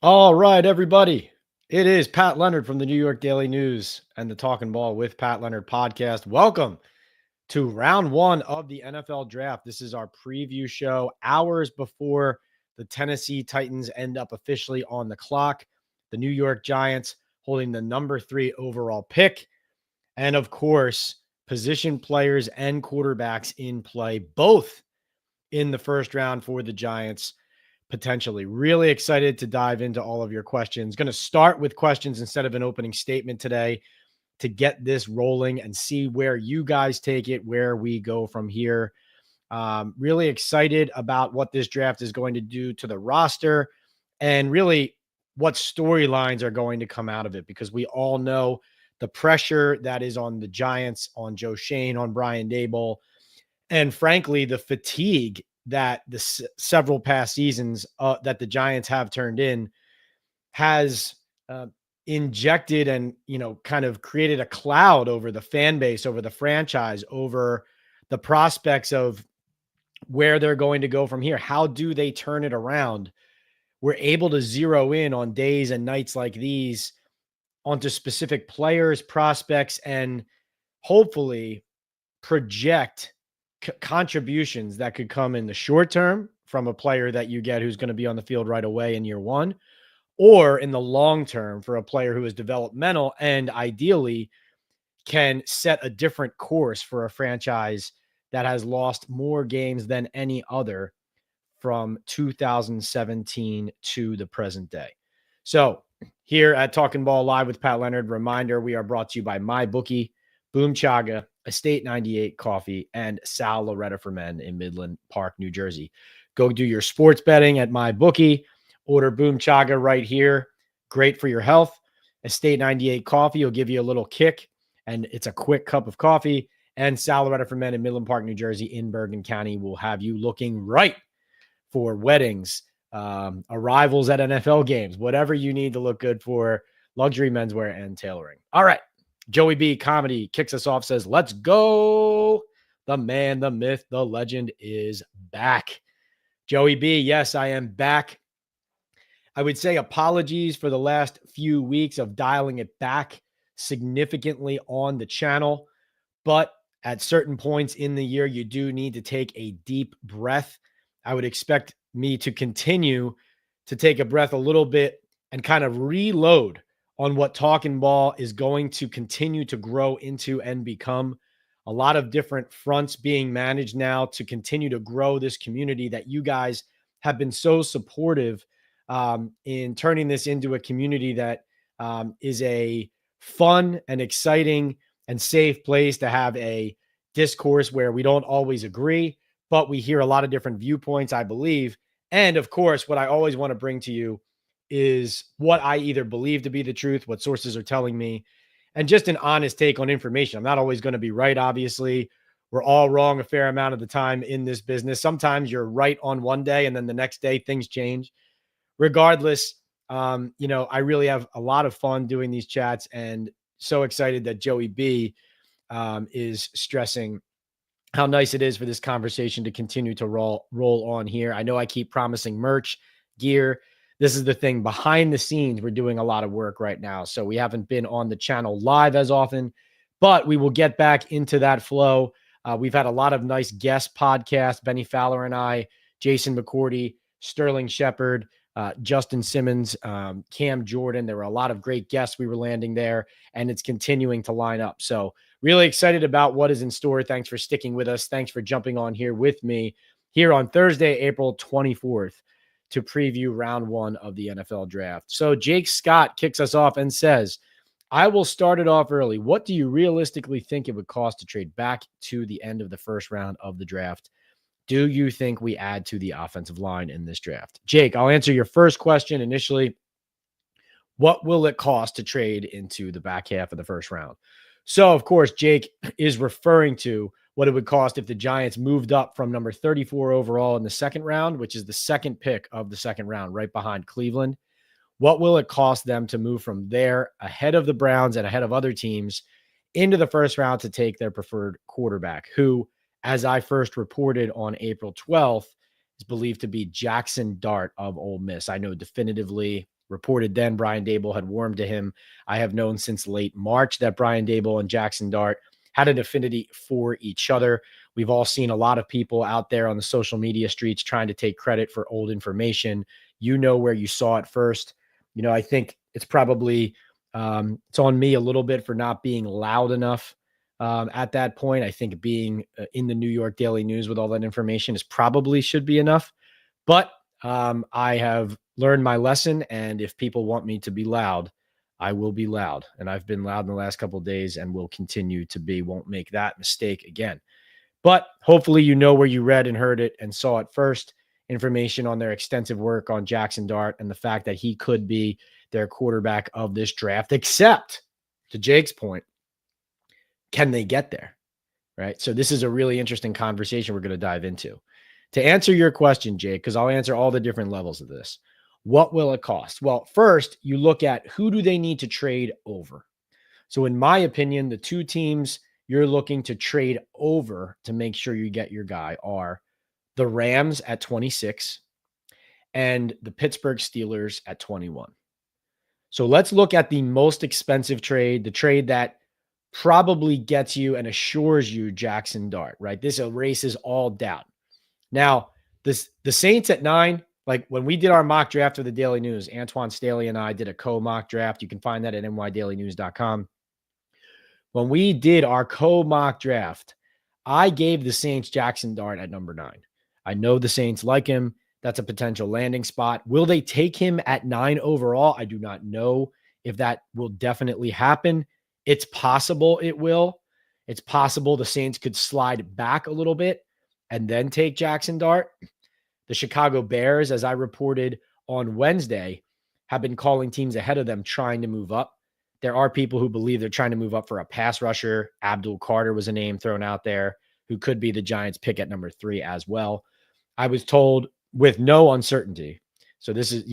All right, everybody. It is Pat Leonard from the New York Daily News and the Talkin' Ball with Pat Leonard podcast. Welcome to round one of the NFL draft. This is our preview show hours before the Tennessee Titans end up officially on the clock. The New York Giants holding the number 3 overall pick. And of course, position players and quarterbacks in play, both in the first round for the Giants. Potentially. Really excited to dive into all of your questions. Going to start with questions instead of an opening statement today to get this rolling and see where you guys take it, where we go from here. Really excited about what this draft is going to do to the roster and really what storylines are going to come out of it, because we all know the pressure that is on the Giants, on Joe Schoen, on Brian Daboll, and frankly, the fatigue that the several past seasons that the Giants have turned in has injected and, kind of created a cloud over the fan base, over the franchise, over the prospects of where they're going to go from here. How do they turn it around? We're able to zero in on days and nights like these onto specific players, prospects, and hopefully project contributions that could come in the short term from a player that you get who's going to be on the field right away in year one, or in the long term for a player who is developmental and ideally can set a different course for a franchise that has lost more games than any other from 2017 to the present day. So here at Talkin' Ball Live with Pat Leonard, reminder, we are brought to you by MyBookie, Boom Chaga, Estate 98 Coffee, and Sal Loretta for Men in Midland Park, New Jersey. Go do your sports betting at MyBookie. Order Boom Chaga right here. Great for your health. Estate 98 Coffee will give you a little kick, and it's a quick cup of coffee. And Sal Loretta for Men in Midland Park, New Jersey, in Bergen County will have you looking right for weddings, arrivals at NFL games, whatever you need to look good for luxury menswear and tailoring. All right. Joey B Comedy kicks us off, says, let's go. The man, the myth, the legend is back. Joey B, yes, I am back. I would say apologies for the last few weeks of dialing it back significantly on the channel, but at certain points in the year, you do need to take a deep breath. I would expect me to continue to take a breath a little bit and kind of reload on what Talkin' Ball is going to continue to grow into and become. A lot of different fronts being managed now to continue to grow this community that you guys have been so supportive in turning this into a community that is a fun and exciting and safe place to have a discourse where we don't always agree, but we hear a lot of different viewpoints, I believe. And of course, what I always want to bring to you is what I either believe to be the truth, what sources are telling me, and just an honest take on information. I'm not always going to be right, obviously. We're all wrong a fair amount of the time in this business. Sometimes you're right on one day, and then the next day things change. Regardless, I really have a lot of fun doing these chats, and so excited that Joey B is stressing how nice it is for this conversation to continue to roll on here. I know I keep promising merch, gear. This is the thing. Behind the scenes, we're doing a lot of work right now. So we haven't been on the channel live as often, but we will get back into that flow. We've had a lot of nice guest podcasts, Benny Fowler and I, Jason McCourty, Sterling Shepard, Justin Simmons, Cam Jordan. There were a lot of great guests we were landing there, and it's continuing to line up. So really excited about what is in store. Thanks for sticking with us. Thanks for jumping on here with me here on Thursday, April 24th to preview round one of the NFL draft. So Jake Scott kicks us off and says, I will start it off early. What do you realistically think it would cost to trade back to the end of the first round of the draft? Do you think we add to the offensive line in this draft? Jake, I'll answer your first question initially. What will it cost to trade into the back half of the first round? So, of course, Jake is referring to what it would cost if the Giants moved up from number 34 overall in the second round, which is the second pick of the second round, right behind Cleveland. What will it cost them to move from there ahead of the Browns and ahead of other teams into the first round to take their preferred quarterback, who, as I first reported on April 12th, is believed to be Jaxson Dart of Ole Miss. I know definitively reported then Brian Daboll had warmed to him. I have known since late March that Brian Daboll and Jaxson Dart had an affinity for each other. We've all seen a lot of people out there on the social media streets trying to take credit for old information. You know where you saw it first. I think it's probably it's on me a little bit for not being loud enough at that point. I think being in the New York Daily News with all that information should be enough. But I have learned my lesson, and if people want me to be loud, I will be loud. And I've been loud in the last couple of days and will continue to be. Won't make that mistake again. But hopefully you know where you read and heard it and saw it first. Information on their extensive work on Jaxson Dart and the fact that he could be their quarterback of this draft, except, to Jake's point, can they get there? Right? So this is a really interesting conversation we're going to dive into. To answer your question, Jake, because I'll answer all the different levels of this, what will it cost? Well, first, you look at who do they need to trade over. So in my opinion, the two teams you're looking to trade over to make sure you get your guy are the Rams at 26 and the Pittsburgh Steelers at 21. So let's look at the most expensive trade, the trade that probably gets you and assures you Jaxson Dart, right? This erases all doubt. Now, the Saints at 9, like when we did our mock draft of the Daily News, Antoine Staley and I did a co-mock draft. You can find that at nydailynews.com. When we did our co-mock draft, I gave the Saints Jaxson Dart at number 9. I know the Saints like him. That's a potential landing spot. Will they take him at 9 overall? I do not know if that will definitely happen. It's possible it will. It's possible the Saints could slide back a little bit and then take Jaxson Dart. The Chicago Bears, as I reported on Wednesday, have been calling teams ahead of them trying to move up. There are people who believe they're trying to move up for a pass rusher. Abdul Carter was a name thrown out there who could be the Giants' pick at number 3 as well. I was told with no uncertainty. So this is,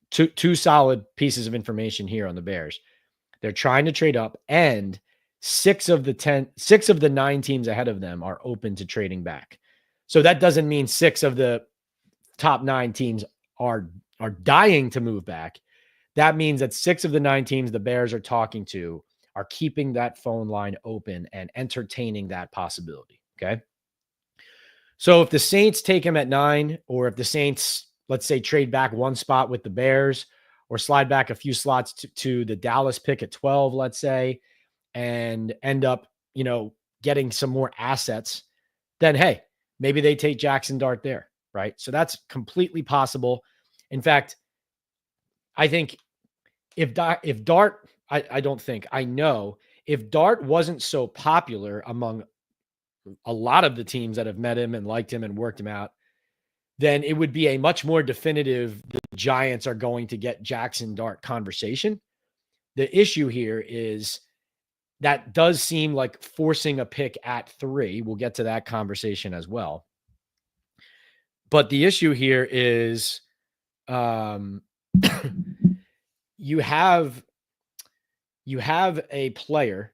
two solid pieces of information here on the Bears. They're trying to trade up, and 6 of the 9 teams ahead of them are open to trading back. So that doesn't mean 6 of the top 9 teams are dying to move back. That means that 6 of the 9 teams the Bears are talking to are keeping that phone line open and entertaining that possibility. Okay. So if the Saints take him at 9, or if the Saints, let's say, trade back 1 spot with the Bears or slide back a few slots to the Dallas pick at 12, let's say, and end up, getting some more assets, then, hey, maybe they take Jaxson Dart there. Right. So that's completely possible. In fact, I think if Dart, I know if Dart wasn't so popular among a lot of the teams that have met him and liked him and worked him out, then it would be a much more definitive, the Giants are going to get Jaxson Dart conversation. The issue here is that does seem like forcing a pick at 3. We'll get to that conversation as well. But the issue here is you have a player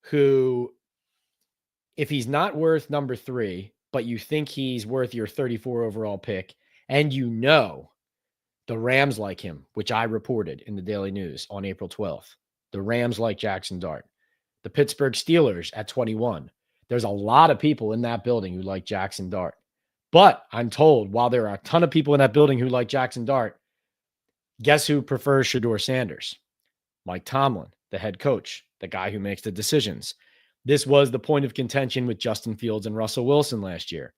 who, if he's not worth number 3, but you think he's worth your 34 overall pick, and the Rams like him, which I reported in the Daily News on April 12th. The Rams like Jaxson Dart. The Pittsburgh Steelers at 21. There's a lot of people in that building who like Jaxson Dart. But I'm told, while there are a ton of people in that building who like Jaxson Dart, guess who prefers Shaddur Sanders? Mike Tomlin, the head coach, the guy who makes the decisions. This was the point of contention with Justin Fields and Russell Wilson last year.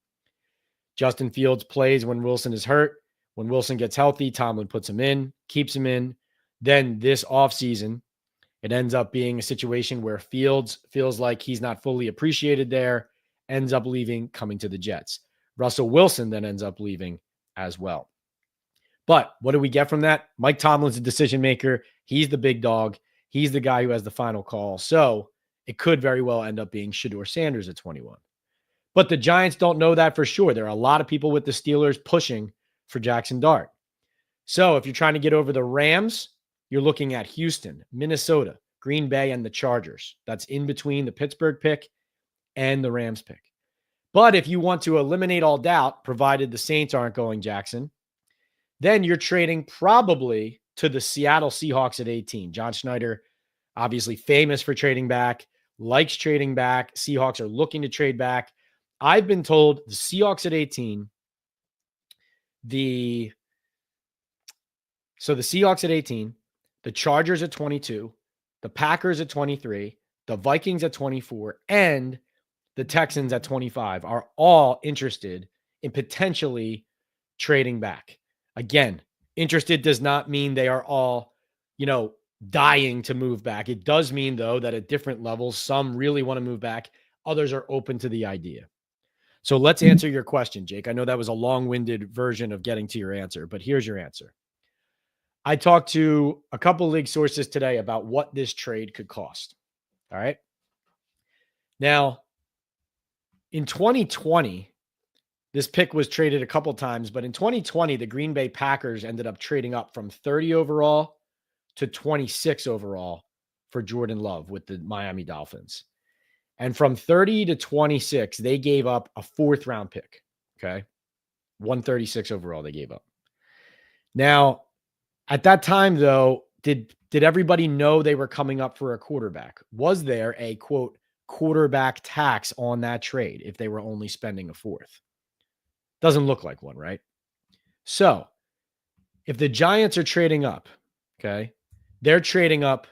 Justin Fields plays when Wilson is hurt. When Wilson gets healthy, Tomlin puts him in, keeps him in. Then this offseason, it ends up being a situation where Fields feels like he's not fully appreciated there, ends up leaving, coming to the Jets. Russell Wilson then ends up leaving as well. But what do we get from that? Mike Tomlin's a decision maker. He's the big dog. He's the guy who has the final call. So it could very well end up being Shaddur Sanders at 21. But the Giants don't know that for sure. There are a lot of people with the Steelers pushing for Jaxson Dart. So if you're trying to get over the Rams, you're looking at Houston, Minnesota, Green Bay, and the Chargers. That's in between the Pittsburgh pick and the Rams pick. But if you want to eliminate all doubt, provided the Saints aren't going Jaxson, then you're trading probably to the Seattle Seahawks at 18. John Schneider, obviously famous for trading back, likes trading back. Seahawks are looking to trade back. I've been told the Seahawks at 18, the Seahawks at 18, the Chargers at 22, the Packers at 23, the Vikings at 24, and the Texans at 25 are all interested in potentially trading back. Again, interested does not mean they are all, dying to move back. It does mean, though, that at different levels, some really want to move back. Others are open to the idea. So let's answer your question, Jake. I know that was a long-winded version of getting to your answer, but here's your answer. I talked to a couple league sources today about what this trade could cost. All right. Now, in 2020, this pick was traded a couple times, but in 2020, the Green Bay Packers ended up trading up from 30 overall to 26 overall for Jordan Love with the Miami Dolphins. And from 30 to 26, they gave up a 4th round pick. Okay. 136 overall they gave up. Now, at that time, though, did everybody know they were coming up for a quarterback? Was there a, quote, quarterback tax on that trade if they were only spending a 4th? Doesn't look like one, right? So if the Giants are trading up, okay, they're trading up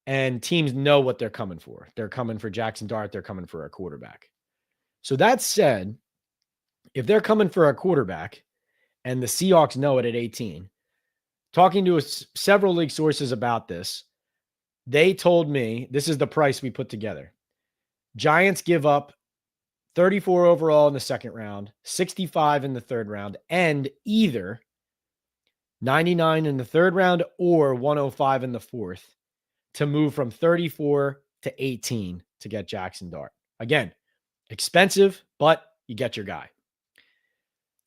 and teams know what they're coming for. They're coming for Jaxson Dart. They're coming for a quarterback. So that said, if they're coming for a quarterback and the Seahawks know it at 18, talking to several league sources about this, they told me this is the price we put together. Giants give up 34 overall in the 2nd round, 65 in the 3rd round, and either 99 in the 3rd round or 105 in the 4th to move from 34 to 18 to get Jaxson Dart. Again, expensive, but you get your guy.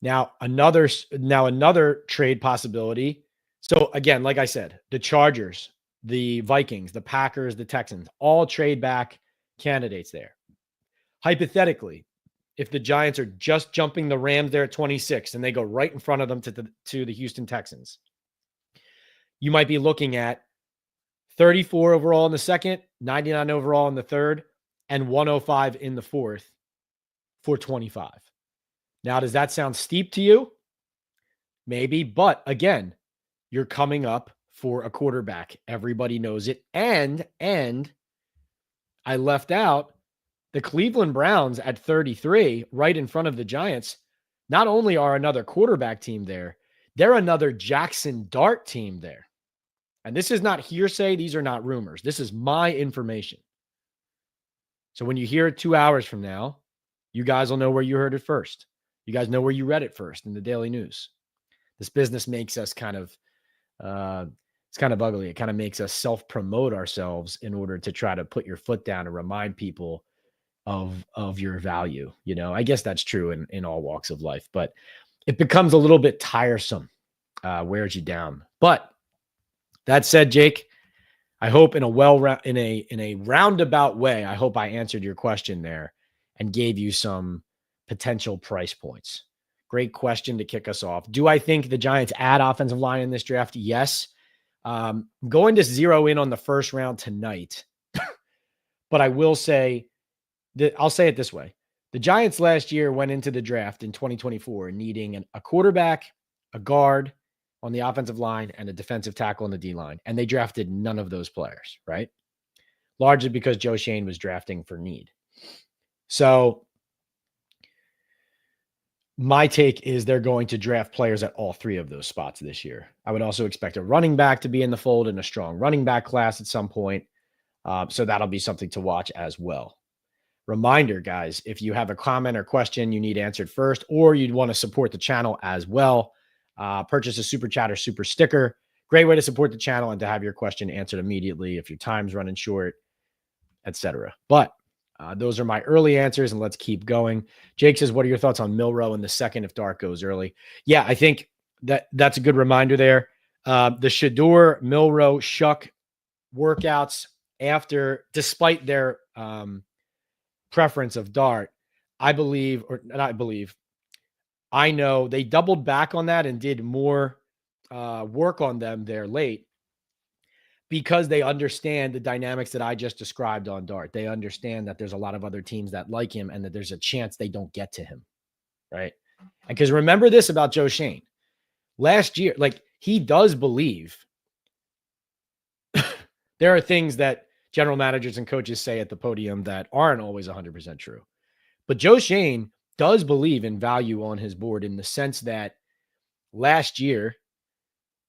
Now another trade possibility. So again, like I said, the Chargers, the Vikings, the Packers, the Texans, all trade back candidates there. Hypothetically, if the Giants are just jumping the Rams there at 26 and they go right in front of them to the Houston Texans, you might be looking at 34 overall in the 2nd, 99 overall in the 3rd, and 105 in the 4th for 25. Now, does that sound steep to you? Maybe, but again, you're coming up for a quarterback. Everybody knows it. And I left out the Cleveland Browns at 33, right in front of the Giants. Not only are another quarterback team there, they're another Jaxson Dart team there. And this is not hearsay. These are not rumors. This is my information. So when you hear it 2 hours from now, you guys will know where you heard it first. You guys know where you read it first in the Daily News. This business makes us kind of, it's kind of ugly. It kind of makes us self-promote ourselves in order to try to put your foot down and remind people of your value. I guess that's true in all walks of life, but it becomes a little bit tiresome, wears you down. But that said, Jake, I hope in a roundabout way, I hope I answered your question there and gave you some potential price points. Great question to kick us off. Do I think the Giants add offensive line in this draft? Yes. I'm going to zero in on the 1st round tonight, but I will say that I'll say it this way. The Giants last year went into the draft in 2024 needing a quarterback, a guard on the offensive line, and a defensive tackle on the D-line. And they drafted none of those players, right? Largely because Joe Schoen was drafting for need. So my take is they're going to draft players at all 3 of those spots this year. I would also expect a running back to be in the fold in a strong running back class at some point. So that'll be something to watch as well. Reminder, guys, if you have a comment or question you need answered first, or you'd want to support the channel as well, purchase a super chat or super sticker. Great way to support the channel and to have your question answered immediately if your time's running short, etc. But those are my early answers, and let's keep going. Jake says, what are your thoughts on Milroe in the 2nd if Dart goes early? Yeah, I think that's a good reminder there. The Shaddur, Milroe, Shuck workouts despite their preference of Dart, I know they doubled back on that and did more work on them there late because they understand the dynamics that I just described on Dart. They understand that there's a lot of other teams that like him and that there's a chance they don't get to him, right? And because remember this about Joe Schoen. Last year, like, he does believe there are things that general managers and coaches say at the podium that aren't always 100% true. But Joe Schoen does believe in value on his board in the sense that last year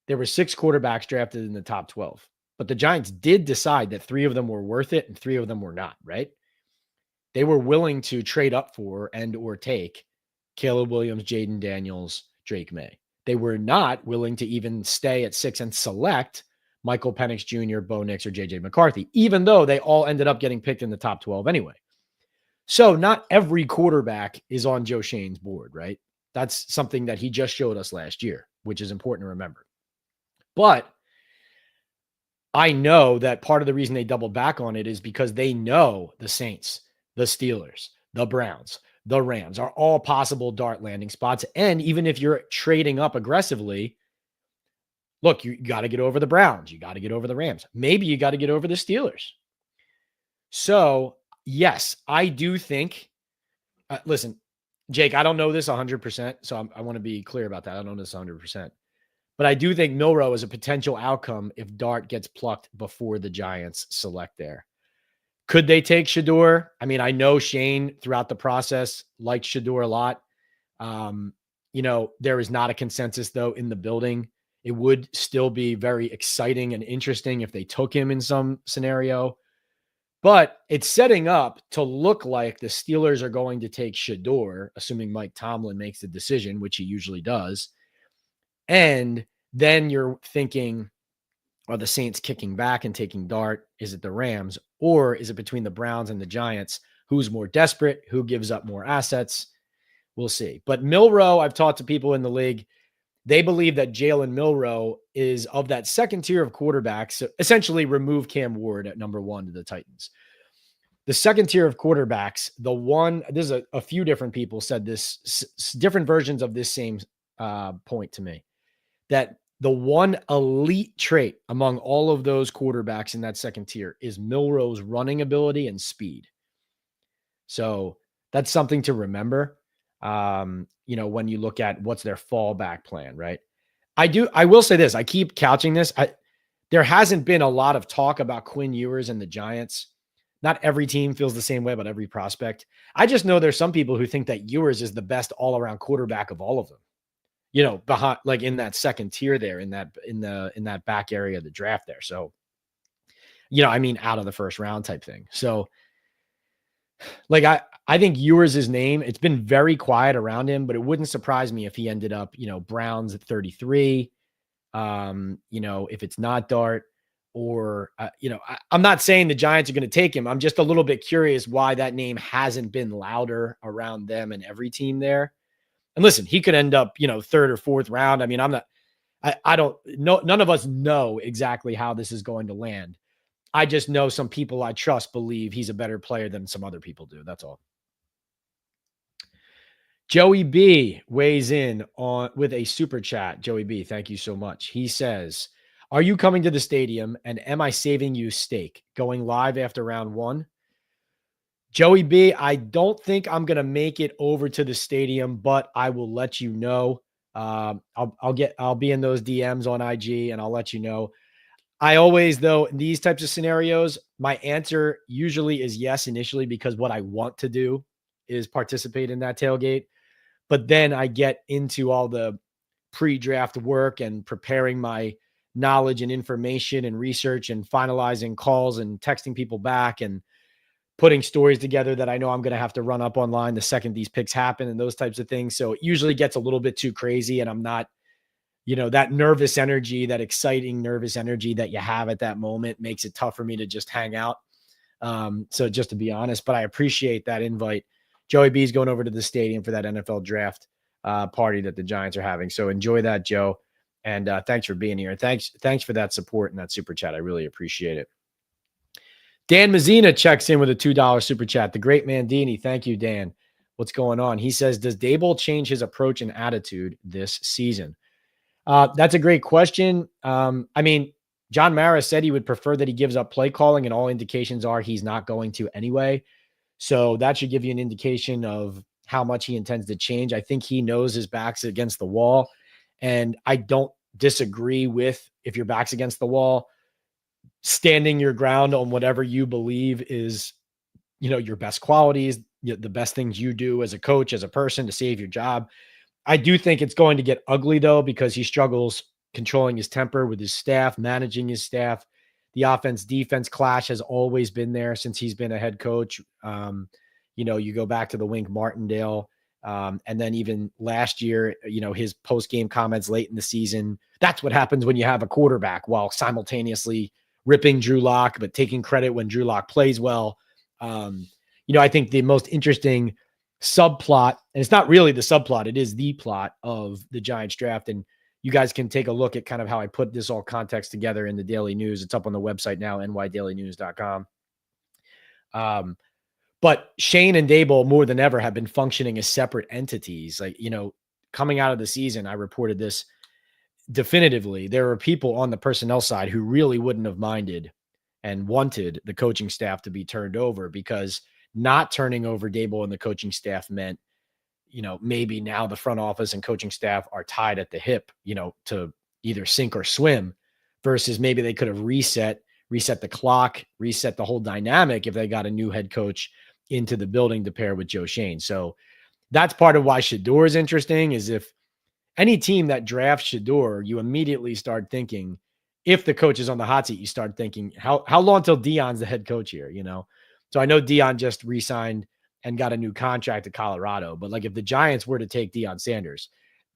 there were 6 quarterbacks drafted in the top 12. But the Giants did decide that 3 of them were worth it and 3 of them were not, right? They were willing to trade up for and or take Caleb Williams, Jaden Daniels, Drake May. They were not willing to even stay at 6 and select Michael Penix Jr., Bo Nix, or J.J. McCarthy, even though they all ended up getting picked in the top 12 anyway. So not every quarterback is on Joe Schoen's board, right? That's something that he just showed us last year, which is important to remember. But I know that part of the reason they doubled back on it is because they know the Saints, the Steelers, the Browns, the Rams are all possible dart landing spots. And even if you're trading up aggressively, look, you got to get over the Browns. You got to get over the Rams. Maybe you got to get over the Steelers. So, yes, I do think, listen, Jake, I don't know this 100%, so I want to be clear about that. I don't know this 100%. But I do think Milroe is a potential outcome if Dart gets plucked before the Giants select there. Could they take Shaddur? I mean, I know Shane throughout the process liked Shaddur a lot. There is not a consensus, though, in the building. It would still be very exciting and interesting if they took him in some scenario. But it's setting up to look like the Steelers are going to take Shaddur, assuming Mike Tomlin makes the decision, which he usually does. And then you're thinking, are the Saints kicking back and taking Dart? Is it the Rams? Or is it between the Browns and the Giants? Who's more desperate? Who gives up more assets? We'll see. But Milroe, I've talked to people in the league. They believe that Jalen Milroe is of that second tier of quarterbacks. So essentially remove Cam Ward at number 1 to the Titans. The second tier of quarterbacks, there's a few different people said this, different versions of this same point to me, that the one elite trait among all of those quarterbacks in that second tier is Milroe's running ability and speed. So that's something to remember. When you look at what's their fallback plan, right? I will say this. I keep couching this. There hasn't been a lot of talk about Quinn Ewers and the Giants. Not every team feels the same way about every prospect. I just know there's some people who think that Ewers is the best all-around quarterback of all of them. Behind, like, in that second tier there, in that back area of the draft there. So, out of the first round type thing. So, like, I think Ewers' name, it's been very quiet around him, but it wouldn't surprise me if he ended up, Browns at 33, if it's not Dart, or, I'm not saying the Giants are going to take him. I'm just a little bit curious why that name hasn't been louder around them and every team there. And listen, he could end up, 3rd or 4th round. I mean, I don't know. None of us know exactly how this is going to land. I just know some people I trust believe he's a better player than some other people do. That's all. Joey B weighs in with a super chat. Joey B, thank you so much. He says, are you coming to the stadium and am I saving you steak? Going live after round 1? Joey B, I don't think I'm going to make it over to the stadium, but I will let you know. I'll be in those DMs on IG and I'll let you know. I always, though, in these types of scenarios, my answer usually is yes initially, because what I want to do is participate in that tailgate. But then I get into all the pre-draft work and preparing my knowledge and information and research and finalizing calls and texting people back and putting stories together that I know I'm going to have to run up online the second these picks happen and those types of things. So it usually gets a little bit too crazy, and I'm not, that nervous energy, that exciting nervous energy that you have at that moment makes it tough for me to just hang out. So just to be honest, but I appreciate that invite. Joey B is going over to the stadium for that NFL draft party that the Giants are having. So enjoy that, Joe. And thanks for being here. And thanks for that support and that super chat. I really appreciate it. Dan Mazzina checks in with a $2 super chat. The great Mandini. Thank you, Dan. What's going on? He says, does Daboll change his approach and attitude this season? That's a great question. I mean, John Mara said he would prefer that he gives up play calling, and all indications are he's not going to anyway. So that should give you an indication of how much he intends to change. I think he knows his back's against the wall, and I don't disagree with, if your back's against the wall, standing your ground on whatever you believe is, your best qualities, the best things you do as a coach, as a person to save your job. I do think it's going to get ugly, though, because he struggles controlling his temper with his staff, managing his staff. The offense-defense clash has always been there since he's been a head coach. You go back to the Wink Martindale, and then even last year, his post-game comments late in the season. That's what happens when you have a quarterback while simultaneously ripping Drew Lock, but taking credit when Drew Lock plays well. I think the most interesting subplot, and it's not really the subplot, it is the plot of the Giants draft. And you guys can take a look at kind of how I put this all context together in the Daily News. It's up on the website now, nydailynews.com. But Schoen and Daboll more than ever have been functioning as separate entities. Like, coming out of the season, I reported this definitively. There were people on the personnel side who really wouldn't have minded and wanted the coaching staff to be turned over, because not turning over Daboll and the coaching staff meant, maybe now the front office and coaching staff are tied at the hip, to either sink or swim, versus maybe they could have reset the clock, reset the whole dynamic if they got a new head coach into the building to pair with Joe Schoen. So that's part of why Shaddur is interesting, is if any team that drafts Shaddur, you immediately start thinking, if the coach is on the hot seat, you start thinking, how long till Deion's the head coach here, So I know Deion just re-signed and got a new contract at Colorado, but like if the Giants were to take Deion Sanders,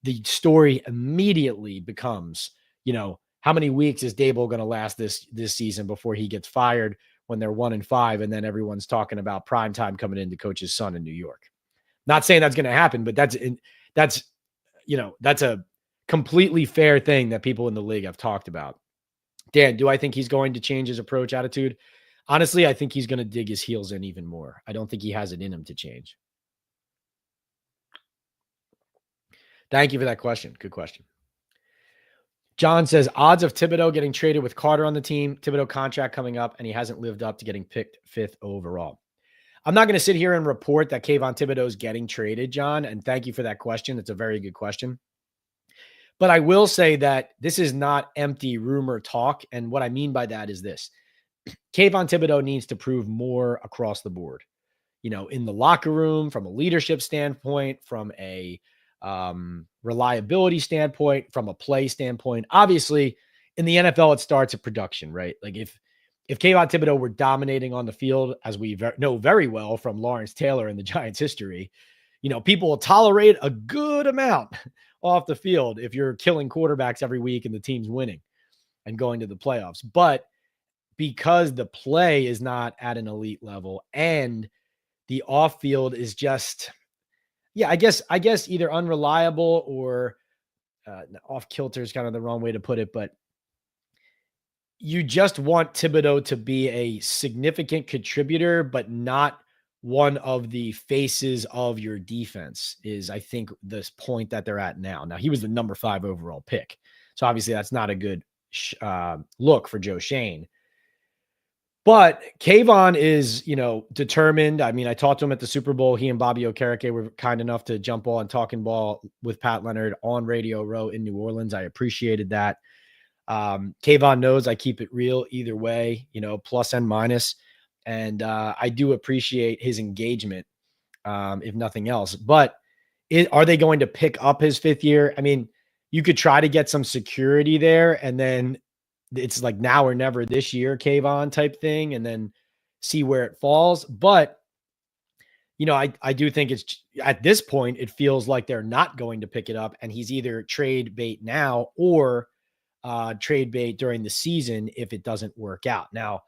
the story immediately becomes, how many weeks is Daboll going to last this season before he gets fired when they're 1-5, and then everyone's talking about prime time coming in to coach his son in New York. Not saying that's going to happen, but that's a completely fair thing that people in the league have talked about. Dan, do I think he's going to change his approach, attitude? Honestly, I think he's going to dig his heels in even more. I don't think he has it in him to change. Thank you for that question. Good question. John says, odds of Thibodeaux getting traded with Carter on the team, Thibodeaux contract coming up, and he hasn't lived up to getting picked 5th overall. I'm not going to sit here and report that Kayvon Thibodeaux is getting traded, John, and thank you for that question. It's a very good question. But I will say that this is not empty rumor talk, and what I mean by that is this. Kayvon Thibodeaux needs to prove more across the board, in the locker room, from a leadership standpoint, from a reliability standpoint, from a play standpoint. Obviously, in the NFL, it starts at production, right? Like if Kayvon Thibodeaux were dominating on the field, as we know very well from Lawrence Taylor in the Giants' history, people will tolerate a good amount off the field if you're killing quarterbacks every week and the team's winning and going to the playoffs. But because the play is not at an elite level and the off field is just, I guess either unreliable or off kilter is kind of the wrong way to put it, but you just want Thibodeaux to be a significant contributor, but not one of the faces of your defense, is I think this point that they're at now. Now, he was the number 5 overall pick. So obviously that's not a good look for Joe Schoen. But Kayvon is, determined. I mean, I talked to him at the Super Bowl. He and Bobby Okereke were kind enough to jump on Talking Ball with Pat Leonard on Radio Row in New Orleans. I appreciated that. Kayvon knows I keep it real either way, plus and minus. And I do appreciate his engagement, if nothing else. But are they going to pick up his 5th year? I mean, you could try to get some security there, and then it's like now or never this year, Kayvon type thing, and then see where it falls. But, I do think it's at this point, it feels like they're not going to pick it up, and he's either trade bait now or trade bait during the season if it doesn't work out. Now,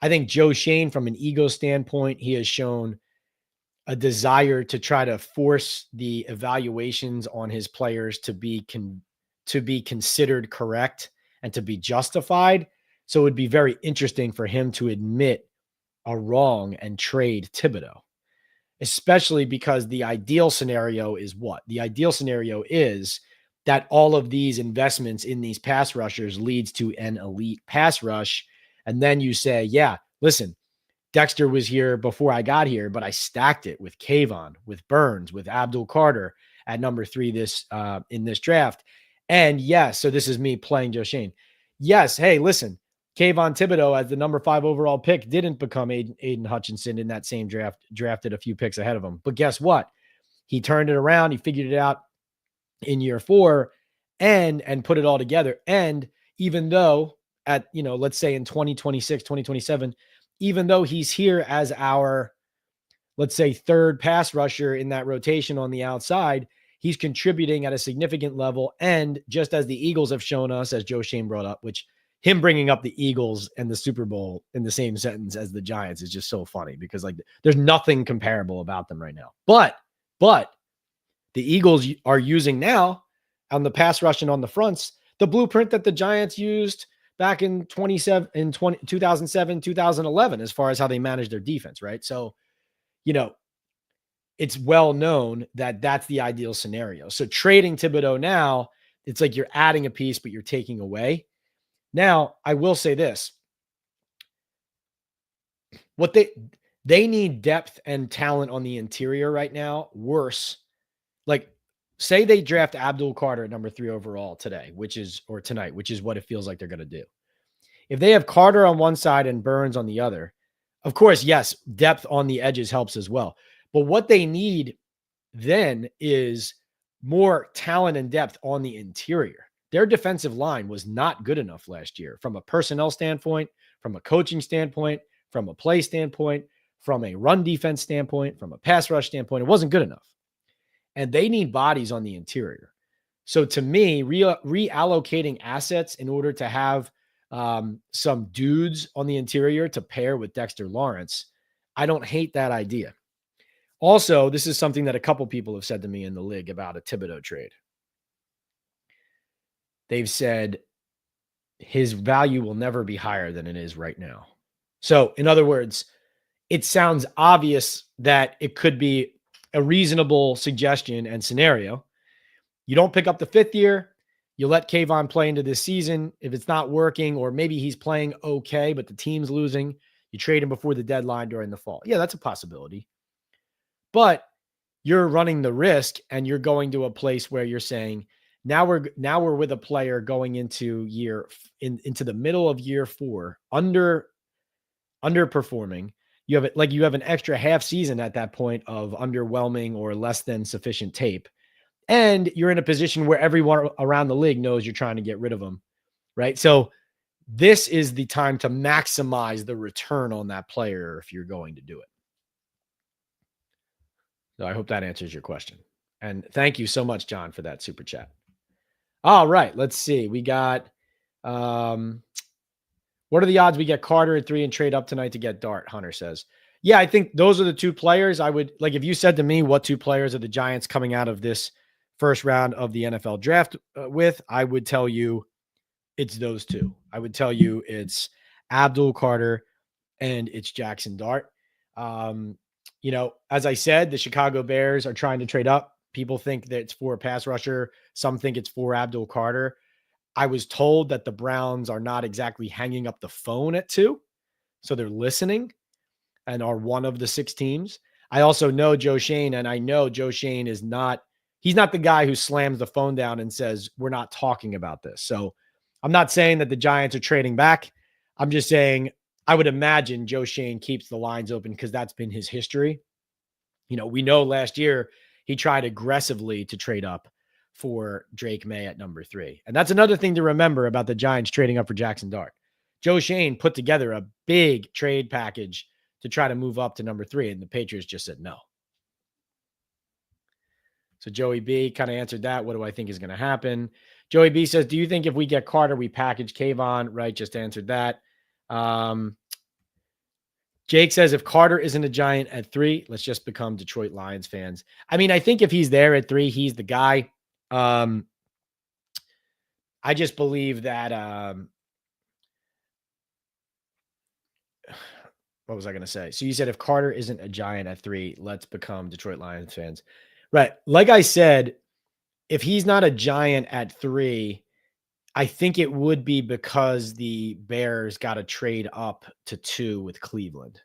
I think Joe Schoen, from an ego standpoint, he has shown a desire to try to force the evaluations on his players to be considered correct and to be justified. So it would be very interesting for him to admit a wrong and trade Thibodeaux, especially because the ideal scenario is what? The ideal scenario is that all of these investments in these pass rushers leads to an elite pass rush. And then you say, yeah, listen, Dexter was here before I got here, but I stacked it with Kayvon, with Burns, with Abdul Carter at number 3 in this draft. And yes, so this is me playing Joe Schoen. Yes, hey, listen, Kayvon Thibodeaux as the number 5 overall pick didn't become Aiden Hutchinson in that same draft, drafted a few picks ahead of him. But guess what? He turned it around. He figured it out in year 4 and put it all together. And even though at, let's say in 2026, 2027, even though he's here as our, let's say, 3rd pass rusher in that rotation on the outside, he's contributing at a significant level. And just as the Eagles have shown us, as Joe Schoen brought up, which him bringing up the Eagles and the Super Bowl in the same sentence as the Giants is just so funny because like there's nothing comparable about them right now. But the Eagles are using now on the pass rush and on the fronts, the blueprint that the Giants used back in 2007, 2011, as far as how they manage their defense, right? So, it's well known that that's the ideal scenario. So trading Thibodeaux now, it's like you're adding a piece, but you're taking away. Now, I will say this. What they need depth and talent on the interior right now worse. Like, say they draft Abdul Carter at number 3 overall tonight, which is what it feels like they're going to do. If they have Carter on one side and Burns on the other, of course, yes, depth on the edges helps as well. But what they need then is more talent and depth on the interior. Their defensive line was not good enough last year from a personnel standpoint, from a coaching standpoint, from a play standpoint, from a run defense standpoint, from a pass rush standpoint. It wasn't good enough. And they need bodies on the interior. So to me, reallocating assets in order to have some dudes on the interior to pair with Dexter Lawrence, I don't hate that idea. Also, this is something that a couple people have said to me in the league about a Thibodeaux trade. They've said his value will never be higher than it is right now. So, in other words, it sounds obvious that it could be a reasonable suggestion and scenario. You don't pick up the 5th year. You let Kayvon play into this season. If it's not working, or maybe he's playing okay, but the team's losing, you trade him before the deadline during the fall. Yeah, that's a possibility. But you're running the risk, and you're going to a place where you're saying, now we're with a player going into into the middle of year 4, underperforming. You have an extra half season at that point of underwhelming or less than sufficient tape. And you're in a position where everyone around the league knows you're trying to get rid of them, right? So this is the time to maximize the return on that player if you're going to do it. So I hope that answers your question. And thank you so much, John, for that super chat. All right, let's see. We got, what are the odds we get Carter at 3 and trade up tonight to get Dart, Hunter says. Yeah, I think those are the 2 players I would, like, if you said to me what 2 players are the Giants coming out of this first round of the NFL draft with, I would tell you it's those 2. I would tell you it's Abdul Carter and it's Jaxson Dart. As I said, the Chicago Bears are trying to trade up. People think that it's for a pass rusher. Some think it's for Abdul Carter. I was told that the Browns are not exactly hanging up the phone at 2. So they're listening and are one of the 6 teams. I also know Joe Schoen, and I know Joe Schoen he's not the guy who slams the phone down and says, we're not talking about this. So I'm not saying that the Giants are trading back. I'm just saying I would imagine Joe Schoen keeps the lines open because that's been his history. We know last year he tried aggressively to trade up for Drake May at number 3. And that's another thing to remember about the Giants trading up for Jaxson Dart. Joe Schoen put together a big trade package to try to move up to number 3, and the Patriots just said no. So Joey B kind of answered that. What do I think is going to happen? Joey B says, do you think if we get Carter, we package Kayvon? Right, just answered that. Jake says, if Carter isn't a Giant at 3, let's just become Detroit Lions fans. I mean, I think if he's there at 3, he's the guy. I just believe that, what was I going to say? So you said, if Carter isn't a Giant at 3, let's become Detroit Lions fans. Right. Like I said, if he's not a Giant at 3, I think it would be because the Bears got to trade up to 2 with Cleveland.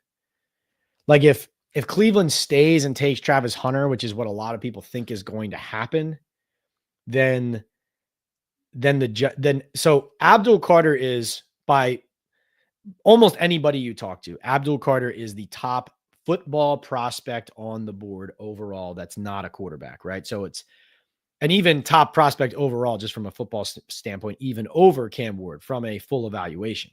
Like if Cleveland stays and takes Travis Hunter, which is what a lot of people think is going to happen, then so Abdul Carter is, by almost anybody you talk to, Abdul Carter is the top football prospect on the board overall that's not a quarterback, right? So it's an even top prospect overall, just from a football standpoint, even over Cam Ward from a full evaluation.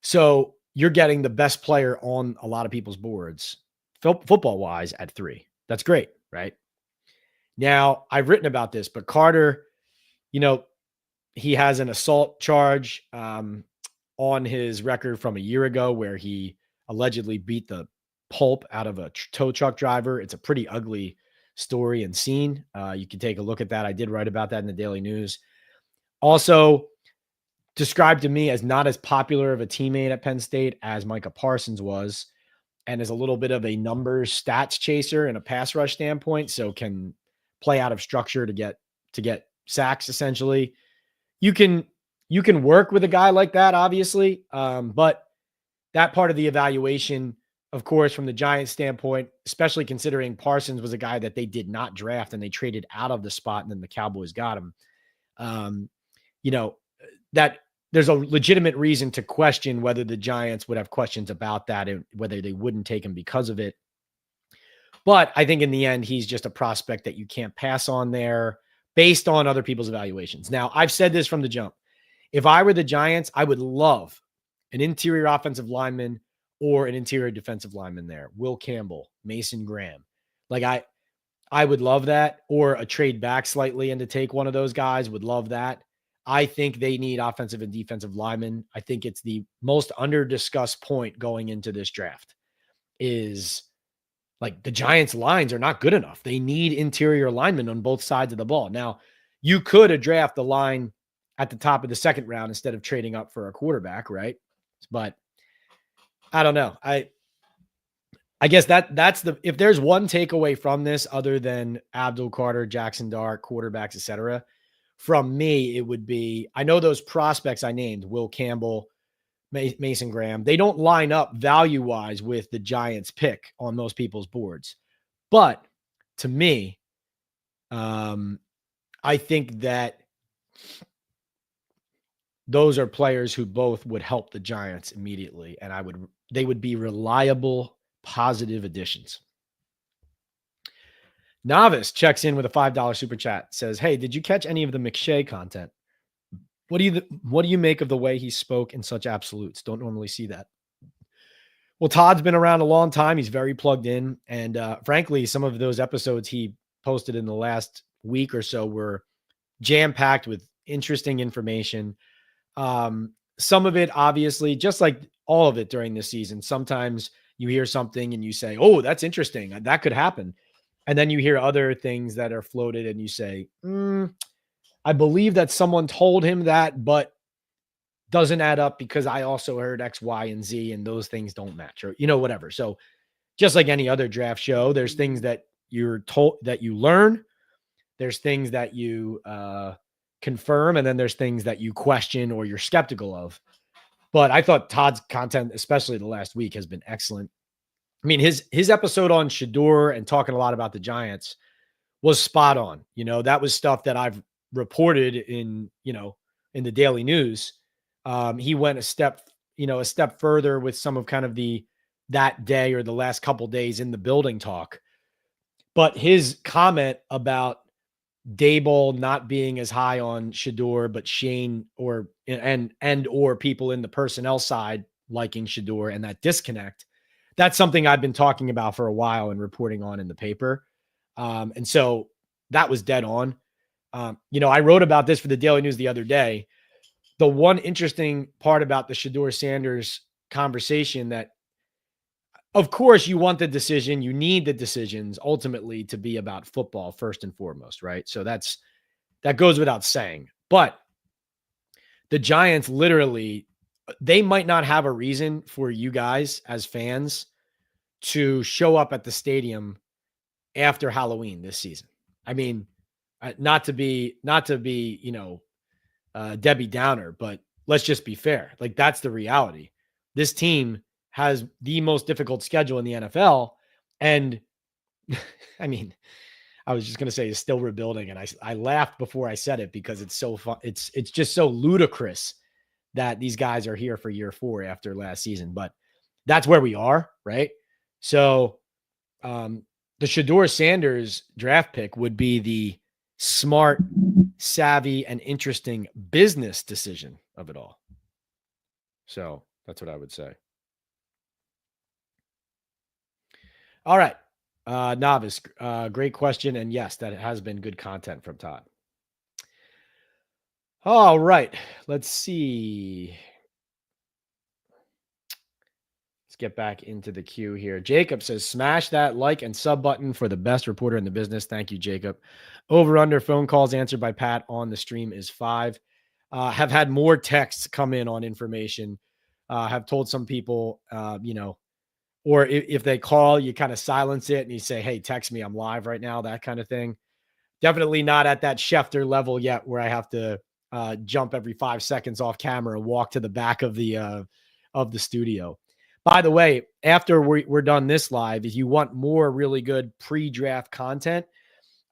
So you're getting the best player on a lot of people's boards, football-wise, at 3. That's great, right? Now, I've written about this, but Carter, he has an assault charge on his record from a year ago where he allegedly beat the pulp out of a tow truck driver. It's a pretty ugly story and scene. You can take a look at that. I did write about that in the Daily News. Also described to me as not as popular of a teammate at Penn State as Micah Parsons was, and is a little bit of a numbers stats chaser in a pass rush standpoint. So can play out of structure to get sacks. Essentially, you can work with a guy like that, obviously. But that part of the evaluation, of course, from the Giants standpoint, especially considering Parsons was a guy that they did not draft and they traded out of the spot, and then the Cowboys got him. That there's a legitimate reason to question whether the Giants would have questions about that and whether they wouldn't take him because of it. But I think in the end, he's just a prospect that you can't pass on there based on other people's evaluations. Now, I've said this from the jump. If I were the Giants, I would love an interior offensive lineman or an interior defensive lineman there. Will Campbell, Mason Graham. Like I would love that, or a trade back slightly and to take one of those guys, would love that. I think they need offensive and defensive linemen. I think it's the most under-discussed point going into this draft is, like, the Giants' lines are not good enough. They need interior linemen on both sides of the ball. Now, you could draft the line at the top of the second round instead of trading up for a quarterback, right? But I don't know. I guess that's if there's one takeaway from this other than Abdul Carter, Jaxson Dart, quarterbacks, etc., from me, it would be, I know those prospects I named, Will Campbell, Mason Graham, they don't line up value-wise with the Giants pick on most people's boards. But to me, I think that those are players who both would help the Giants immediately, and they would be reliable, positive additions. Novice checks in with a $5 super chat, says, "Hey, did you catch any of the McShay content? What do you make of the way he spoke in such absolutes? Don't normally see that." Well, Todd's been around a long time. He's very plugged in. And frankly, some of those episodes he posted in the last week or so were jam-packed with interesting information. Some of it, obviously, just like all of it during this season, sometimes you hear something and you say, "Oh, that's interesting. That could happen." And then you hear other things that are floated and you say, I believe that someone told him that, but doesn't add up because I also heard X, Y, and Z, and those things don't match, or, whatever. So just like any other draft show, there's things that you're told that you learn. There's things that you confirm, and then there's things that you question or you're skeptical of. But I thought Todd's content, especially the last week, has been excellent. I mean, his episode on Shaddur and talking a lot about the Giants was spot on. That was stuff that I've reported in the Daily News. He went a step further with some of kind of that day or the last couple days in the building talk. But his comment about Daboll not being as high on Shaddur, but Shane or people in the personnel side liking Shaddur, and that disconnect, that's something I've been talking about for a while and reporting on in the paper. And so that was dead on. I wrote about this for the Daily News the other day. The one interesting part about the Shaddur Sanders conversation that, of course, you want the decision, you need the decisions ultimately to be about football first and foremost, right? So that goes without saying. But the Giants literally, they might not have a reason for you guys as fans to show up at the stadium after Halloween this season. I mean, not to be, Debbie Downer, but let's just be fair. Like, that's the reality. This team has the most difficult schedule in the NFL. And I mean, I was just going to say is still rebuilding. And I laughed before I said it because it's so fun. It's just so ludicrous that these guys are here for year 4 after last season, but that's where we are. Right. So, the Shaddur Sanders draft pick would be the smart, savvy, and interesting business decision of it all. So that's what I would say. All right. Novice, great question. And yes, that has been good content from Todd. All right. Let's see. Let's get back into the queue here. Jacob says, smash that like and sub button for the best reporter in the business. Thank you, Jacob. Over under phone calls answered by Pat on the stream is 5. Have had more texts come in on information. Have told some people, or if they call, you kind of silence it and you say, hey, text me, I'm live right now, that kind of thing. Definitely not at that Schefter level yet where I have to jump every 5 seconds off camera and walk to the back of the studio. By the way, after we're done this live, if you want more really good pre-draft content,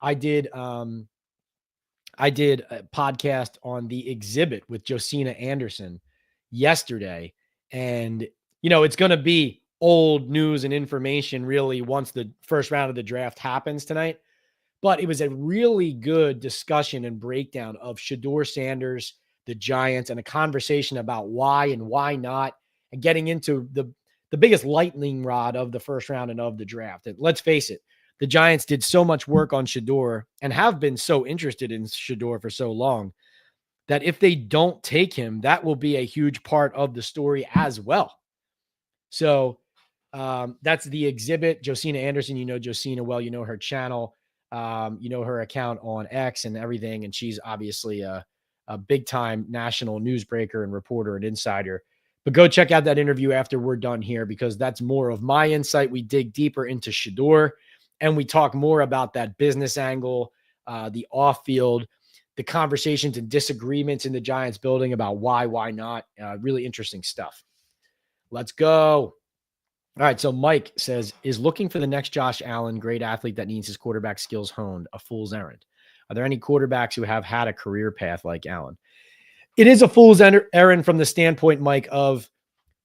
I did a podcast on the exhibit with Josina Anderson yesterday. And, it's going to be old news and information really once the first round of the draft happens tonight. But it was a really good discussion and breakdown of Shaddur Sanders, the Giants, and a conversation about why and why not, and getting into the biggest lightning rod of the first round and of the draft. And let's face it, the Giants did so much work on Shaddur and have been so interested in Shaddur for so long that if they don't take him, that will be a huge part of the story as well. So that's the exhibit. Josina Anderson, Josina well, her channel, her account on X and everything. And she's obviously a big time national newsbreaker and reporter and insider. But go check out that interview after we're done here, because that's more of my insight. We dig deeper into Shaddur and we talk more about that business angle, the off field, the conversations and disagreements in the Giants building about why not. Really interesting stuff. Let's go. All right. So Mike says, is looking for the next Josh Allen, great athlete that needs his quarterback skills honed, a fool's errand? Are there any quarterbacks who have had a career path like Allen? It is a fool's errand from the standpoint, Mike, of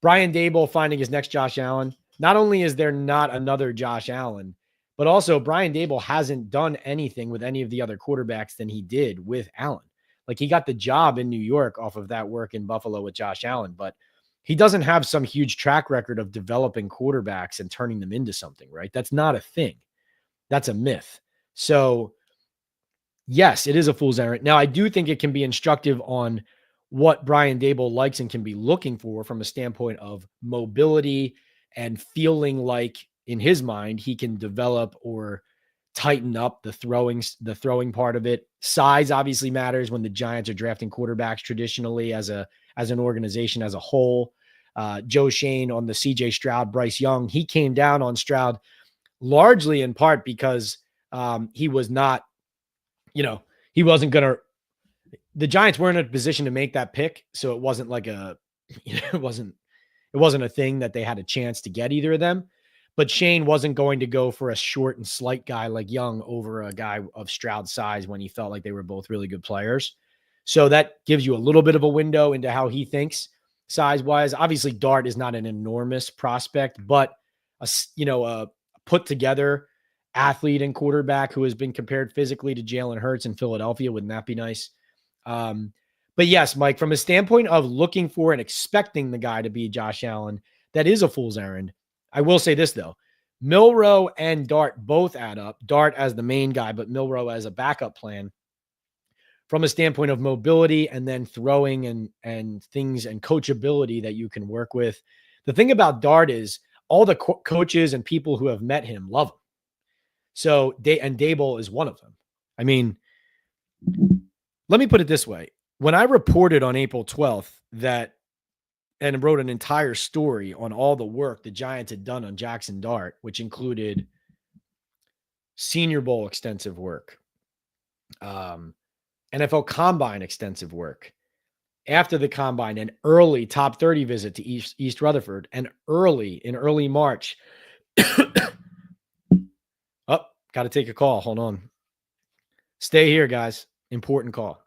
Brian Daboll finding his next Josh Allen. Not only is there not another Josh Allen, but also Brian Daboll hasn't done anything with any of the other quarterbacks than he did with Allen. Like, he got the job in New York off of that work in Buffalo with Josh Allen, but he doesn't have some huge track record of developing quarterbacks and turning them into something, right? That's not a thing. That's a myth. So yes, it is a fool's errand. Now, I do think it can be instructive on what Brian Daboll likes and can be looking for from a standpoint of mobility and feeling like, in his mind, he can develop or tighten up the throwing part of it. Size obviously matters when the Giants are drafting quarterbacks traditionally as an organization as a whole. Joe Schoen on the CJ Stroud, Bryce Young, he came down on Stroud largely in part because he was not, he wasn't going to, the Giants weren't in a position to make that pick. So it wasn't like it wasn't a thing that they had a chance to get either of them. But Shane wasn't going to go for a short and slight guy like Young over a guy of Stroud's size when he felt like they were both really good players. So that gives you a little bit of a window into how he thinks size-wise. Obviously, Dart is not an enormous prospect, but a put together athlete and quarterback who has been compared physically to Jalen Hurts in Philadelphia. Wouldn't that be nice? But yes, Mike, from a standpoint of looking for and expecting the guy to be Josh Allen, that is a fool's errand. I will say this, though. Milroe and Dart both add up. Dart as the main guy, but Milroe as a backup plan from a standpoint of mobility and then throwing and things and coachability that you can work with. The thing about Dart is all the coaches and people who have met him love him. So Daboll is one of them. I mean, let me put it this way. When I reported on April 12th and wrote an entire story on all the work the Giants had done on Jaxson Dart, which included Senior Bowl extensive work, um, NFL Combine extensive work. After the Combine, an early top 30 visit to East Rutherford, and in early March. Oh, got to take a call. Hold on. Stay here, guys. Important call.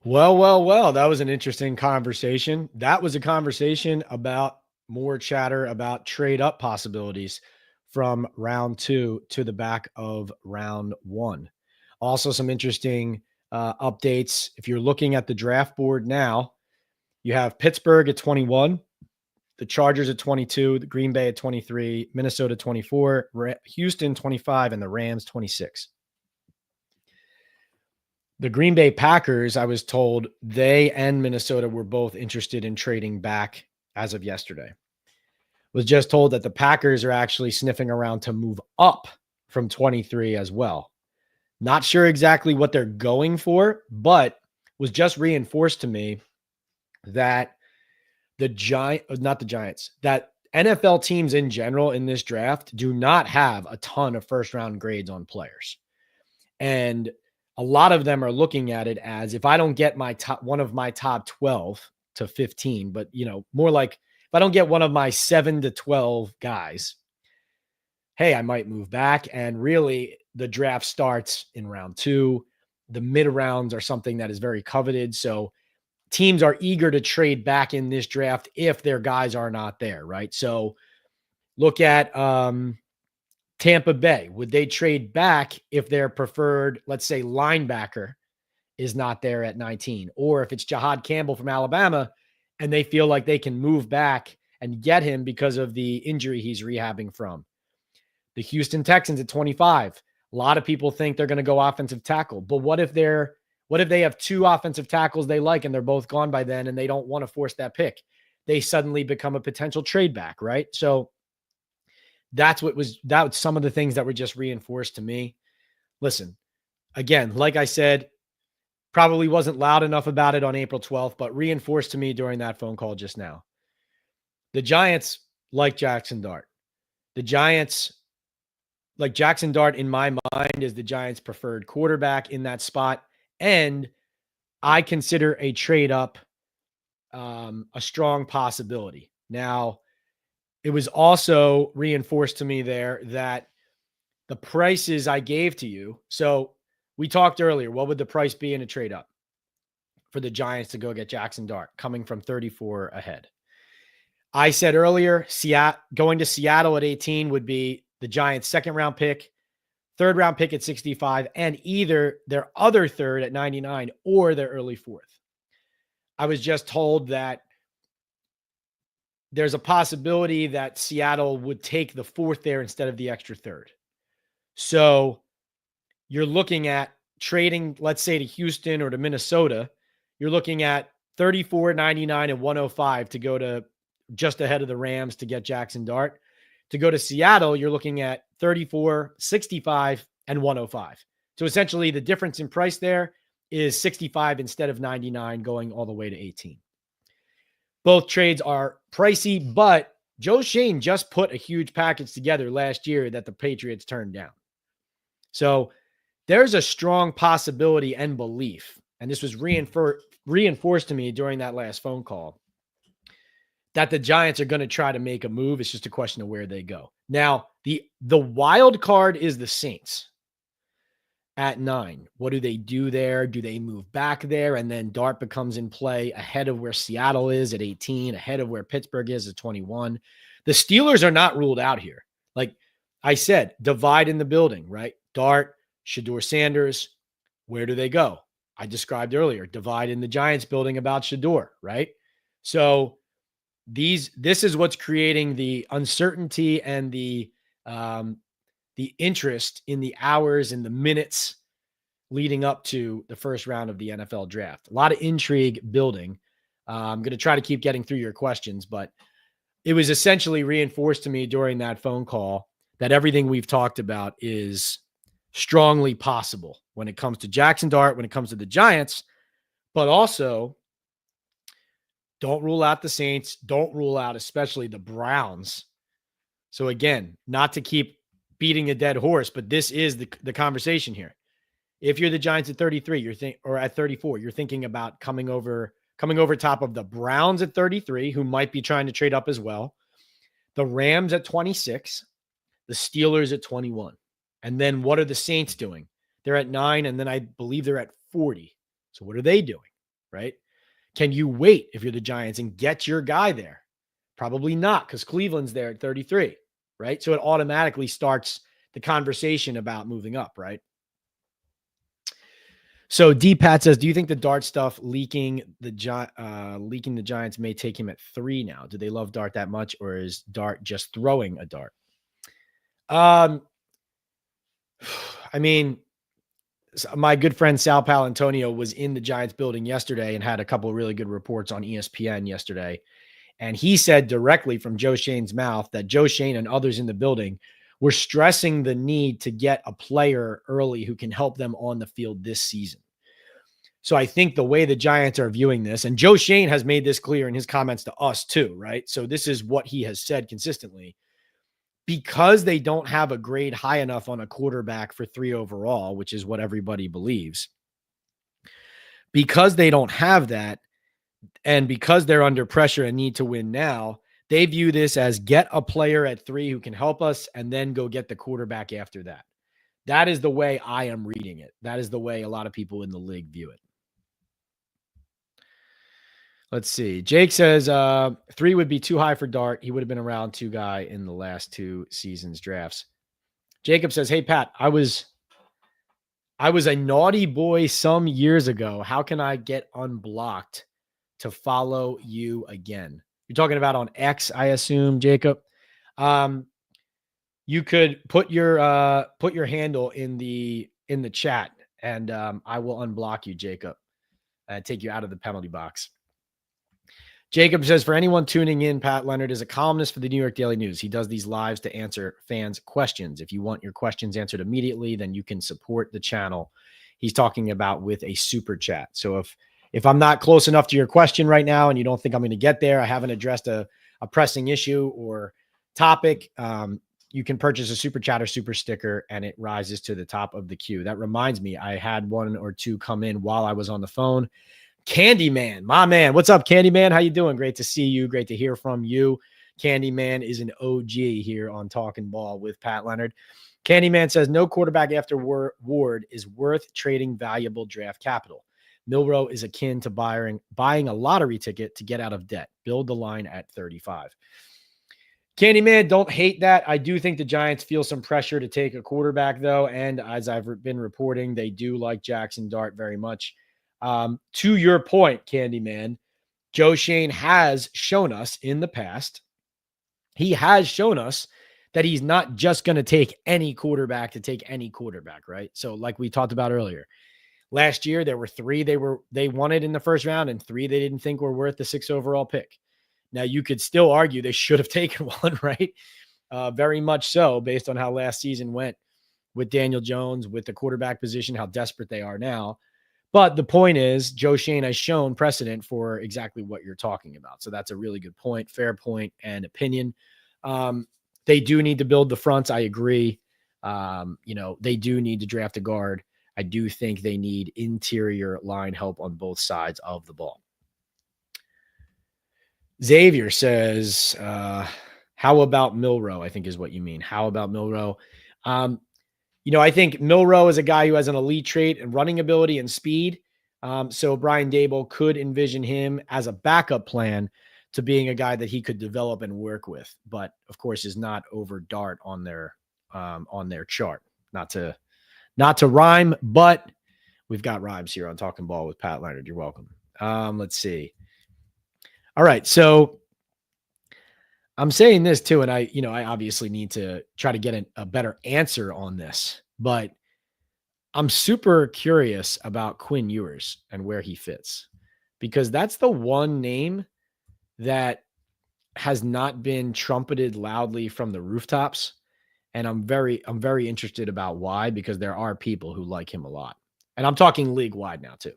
Well. That was an interesting conversation. That was a conversation about more chatter about trade up possibilities from round 2 to the back of round 1. Also, some interesting updates. If you're looking at the draft board now, you have Pittsburgh at 21, the Chargers at 22, the Green Bay at 23, Minnesota 24, Houston 25, and the Rams 26. The Green Bay Packers, I was told they and Minnesota were both interested in trading back as of yesterday. Was just told that the Packers are actually sniffing around to move up from 23 as well. Not sure exactly what they're going for, but was just reinforced to me that that NFL teams in general in this draft do not have a ton of first round grades on players. And a lot of them are looking at it as, if I don't get one of my top 12 to 15, but more like if I don't get one of my 7 to 12 guys, hey, I might move back. And really, the draft starts in round 2. The mid rounds are something that is very coveted. So teams are eager to trade back in this draft if their guys are not there, right? So look at Tampa Bay. Would they trade back if their preferred, let's say, linebacker is not there at 19? Or if it's Jahad Campbell from Alabama and they feel like they can move back and get him because of the injury he's rehabbing from? The Houston Texans at 25. A lot of people think they're going to go offensive tackle. But what if they have 2 offensive tackles they like and they're both gone by then and they don't want to force that pick? They suddenly become a potential trade back, right? So that was some of the things that were just reinforced to me. Listen, again, like I said, probably wasn't loud enough about it on April 12th, but reinforced to me during that phone call just now. The Giants like Jaxson Dart. The Giants, like Jaxson Dart, in my mind, is the Giants' preferred quarterback in that spot. And I consider a trade up a strong possibility. Now, it was also reinforced to me there that the prices I gave to you. So we talked earlier, what would the price be in a trade up for the Giants to go get Jaxson Dart, coming from 34 ahead? I said earlier, going to Seattle at 18 would be the Giants' second round pick, third round pick at 65, and either their other third at 99 or their early fourth. I was just told that there's a possibility that Seattle would take the fourth there instead of the extra third. So you're looking at trading, let's say, to Houston or to Minnesota. You're looking at 34, 99, and 105 to go to just ahead of the Rams to get Jaxson Dart. To go to Seattle, you're looking at 34, 65, and 105. So essentially the difference in price there is 65 instead of 99, going all the way to 18. Both trades are pricey, but Joe Schoen just put a huge package together last year that the Patriots turned down. So there's a strong possibility and belief, and this was reinforced to me during that last phone call, that the Giants are going to try to make a move. It's just a question of where they go. Now, the wild card is the Saints at 9. What do they do there? Do they move back there? And then Dart becomes in play ahead of where Seattle is at 18, ahead of where Pittsburgh is at 21. The Steelers are not ruled out here. Like I said, divide in the building, right? Dart, Shaddur Sanders, where do they go? I described earlier, divide in the Giants building about Shaddur, right? So this is what's creating the uncertainty and the interest in the hours and the minutes leading up to the first round of the NFL draft. A lot of intrigue building. I'm going to try to keep getting through your questions, but it was essentially reinforced to me during that phone call that everything we've talked about is strongly possible when it comes to Jaxson Dart, when it comes to the Giants, but also don't rule out the Saints. Don't rule out especially the Browns. So again, not to keep beating a dead horse, but this is the conversation here. If you're the Giants at 33, or at 34, you're thinking about coming over top of the Browns at 33, who might be trying to trade up as well. The Rams at 26, the Steelers at 21. And then what are the Saints doing? They're at 9, and then I believe they're at 40. So what are they doing? right? Can you wait if you're the Giants and get your guy there? Probably not, because Cleveland's there at 33, right? So it automatically starts the conversation about moving up, right? So D-Pat says, do you think the Dart stuff leaking the Giants may take him at 3 now? Do they love Dart that much, or is Dart just throwing a dart? I mean, my good friend Sal Palantonio was in the Giants building yesterday and had a couple of really good reports on ESPN yesterday. And he said directly from Joe Schoen's mouth that Joe Schoen and others in the building were stressing the need to get a player early who can help them on the field this season. So I think the way the Giants are viewing this, and Joe Schoen has made this clear in his comments to us too, right? So this is what he has said consistently. Because they don't have a grade high enough on a quarterback for 3 overall, which is what everybody believes, because they don't have that, and because they're under pressure and need to win now, they view this as get a player at 3 who can help us and then go get the quarterback after that. That is the way I am reading it. That is the way a lot of people in the league view it. Let's see. Jake says 3 would be too high for Dart. He would have been a round 2 guy in the last 2 seasons drafts. Jacob says, hey, Pat, I was a naughty boy some years ago. How can I get unblocked to follow you again? You're talking about on X, I assume, Jacob. You could put your handle in the chat, and I will unblock you, Jacob. Take you out of the penalty box. Jacob says, for anyone tuning in, Pat Leonard is a columnist for the New York Daily News. He does these lives to answer fans' questions. If you want your questions answered immediately, then you can support the channel. He's talking about with a super chat. So if I'm not close enough to your question right now and you don't think I'm going to get there, I haven't addressed a pressing issue or topic, you can purchase a super chat or super sticker and it rises to the top of the queue. That reminds me, I had 1 or 2 come in while I was on the phone. Candyman, my man. What's up, Candyman? How you doing? Great to see you. Great to hear from you. Candyman is an OG here on Talkin' Ball with Pat Leonard. Candyman says, no quarterback after Ward is worth trading valuable draft capital. Milroe is akin to buying a lottery ticket to get out of debt. Build the line at 35. Candyman, don't hate that. I do think the Giants feel some pressure to take a quarterback, though. And as I've been reporting, they do like Jaxson Dart very much. To your point, Candyman, Joe Schoen has shown us in the past, he has shown us that he's not just going to take any quarterback to take any quarterback, right? So like we talked about earlier, last year, there were 3 they wanted in the first round and 3 they didn't think were worth the 6th overall pick. Now you could still argue they should have taken one, right? Very much so, based on how last season went with Daniel Jones, with the quarterback position, how desperate they are now. But the point is, Joe Schoen has shown precedent for exactly what you're talking about. So that's a really good point, fair point, and opinion. They do need to build the fronts. I agree. They do need to draft a guard. I do think they need interior line help on both sides of the ball. Xavier says, how about Milroe? I think is what you mean. How about Milroe? I think Milroe is a guy who has an elite trait and running ability and speed. So Brian Daboll could envision him as a backup plan to being a guy that he could develop and work with, but of course is not over Dart on their chart. Not to rhyme, but we've got rhymes here on Talking Ball with Pat Leonard. You're welcome. Let's see. All right. So I'm saying this too, and I obviously need to try to get a better answer on this, but I'm super curious about Quinn Ewers and where he fits, because that's the one name that has not been trumpeted loudly from the rooftops. And I'm very interested about why, because there are people who like him a lot. And I'm talking league wide now too.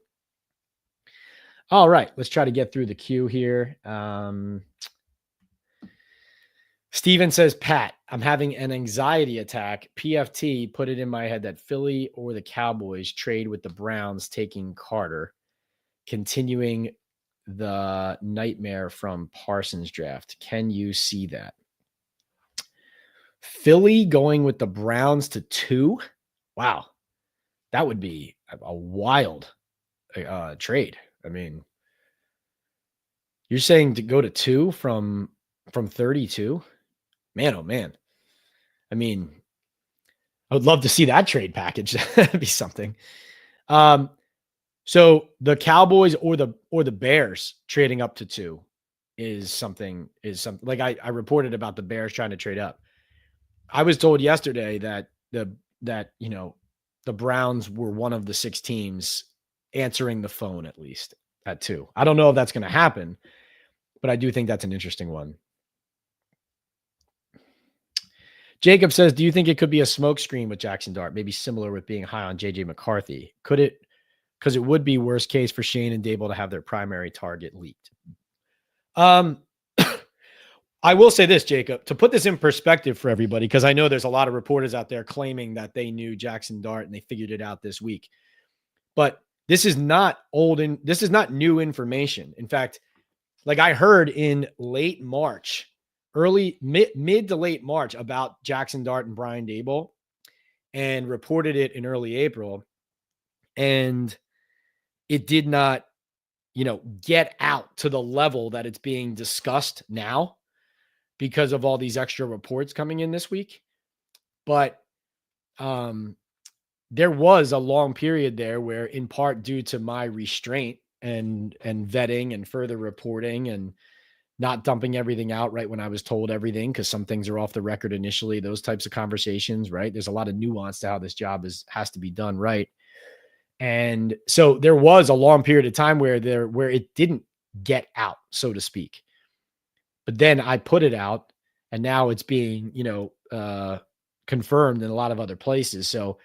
All right, let's try to get through the queue here. Steven says, Pat, I'm having an anxiety attack. PFT put it in my head that Philly or the Cowboys trade with the Browns taking Carter, continuing the nightmare from Parsons draft. Can you see that? Philly going with the Browns to 2? Wow. That would be a wild trade. I mean, you're saying to go to 2 from 32? Man, oh man. I mean, I would love to see that trade package. That'd be something. So the Cowboys or the Bears trading up to 2 is something like I reported about the Bears trying to trade up. I was told yesterday that the Browns were one of the 6 teams answering the phone at least at 2. I don't know if that's going to happen, but I do think that's an interesting one. Jacob says, do you think it could be a smoke screen with Jaxson Dart? Maybe similar with being high on JJ McCarthy. Could it? Because it would be worst case for Schoen and Daboll to have their primary target leaked. I will say this, Jacob, to put this in perspective for everybody, because I know there's a lot of reporters out there claiming that they knew Jaxson Dart and they figured it out this week. But this is not this is not new information. In fact, like I heard in late March, mid to late March about Jaxson Dart and Brian Daboll, and reported it in early April. And it did not, get out to the level that it's being discussed now because of all these extra reports coming in this week. But there was a long period there where, in part due to my restraint and vetting and further reporting and not dumping everything out right when I was told everything, because some things are off the record initially, those types of conversations, right? There's a lot of nuance to how this job has to be done right. And so there was a long period of time where it didn't get out, so to speak. But then I put it out, and now it's being, confirmed in a lot of other places. So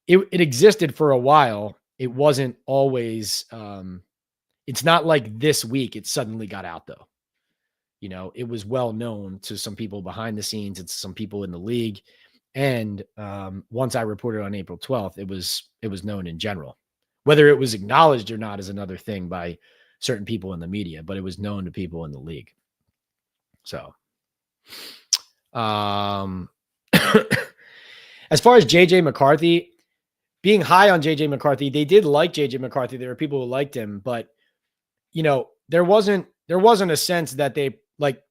it existed for a while. It wasn't always, it's not like this week it suddenly got out though. It was well known to some people behind the scenes and some people in the league. And once I reported on April 12th, it was known in general. Whether it was acknowledged or not is another thing by certain people in the media, but it was known to people in the league. So, as far as JJ McCarthy, being high on JJ McCarthy, they did like JJ McCarthy. There were people who liked him, but there wasn't a sense that they like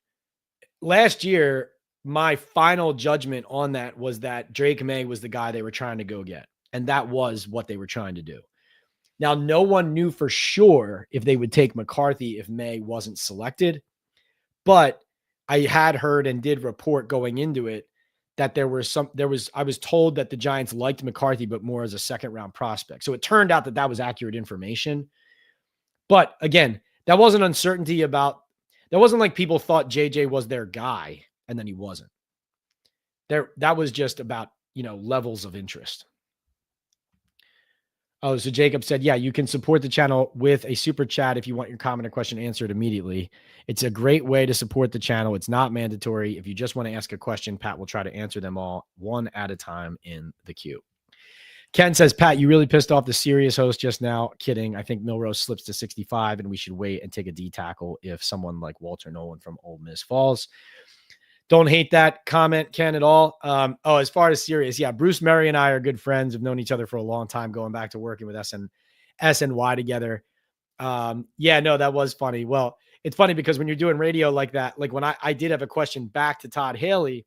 last year. My final judgment on that was that Drake May was the guy they were trying to go get. And that was what they were trying to do. Now, no one knew for sure if they would take McCarthy if May wasn't selected, but I had heard and did report going into it that I was told that the Giants liked McCarthy, but more as a second round prospect. So it turned out that was accurate information. But again, that wasn't uncertainty that wasn't like people thought JJ was their guy and then he wasn't there. That was just about, levels of interest. Oh, so Jacob said, yeah, you can support the channel with a super chat if you want your comment or question answered immediately. It's a great way to support the channel. It's not mandatory. If you just want to ask a question, Pat will try to answer them all one at a time in the queue. Ken says, Pat, you really pissed off the serious host just now. Kidding. I think Milrose slips to 65 and we should wait and take a D tackle if someone like Walter Nolan from Ole Miss falls. Don't hate that comment, Ken, at all. As far as serious, yeah, Bruce Murray and I are good friends. We've known each other for a long time, going back to working with SNY together. That was funny. Well, it's funny because when you're doing radio like that, like when I did have a question back to Todd Haley,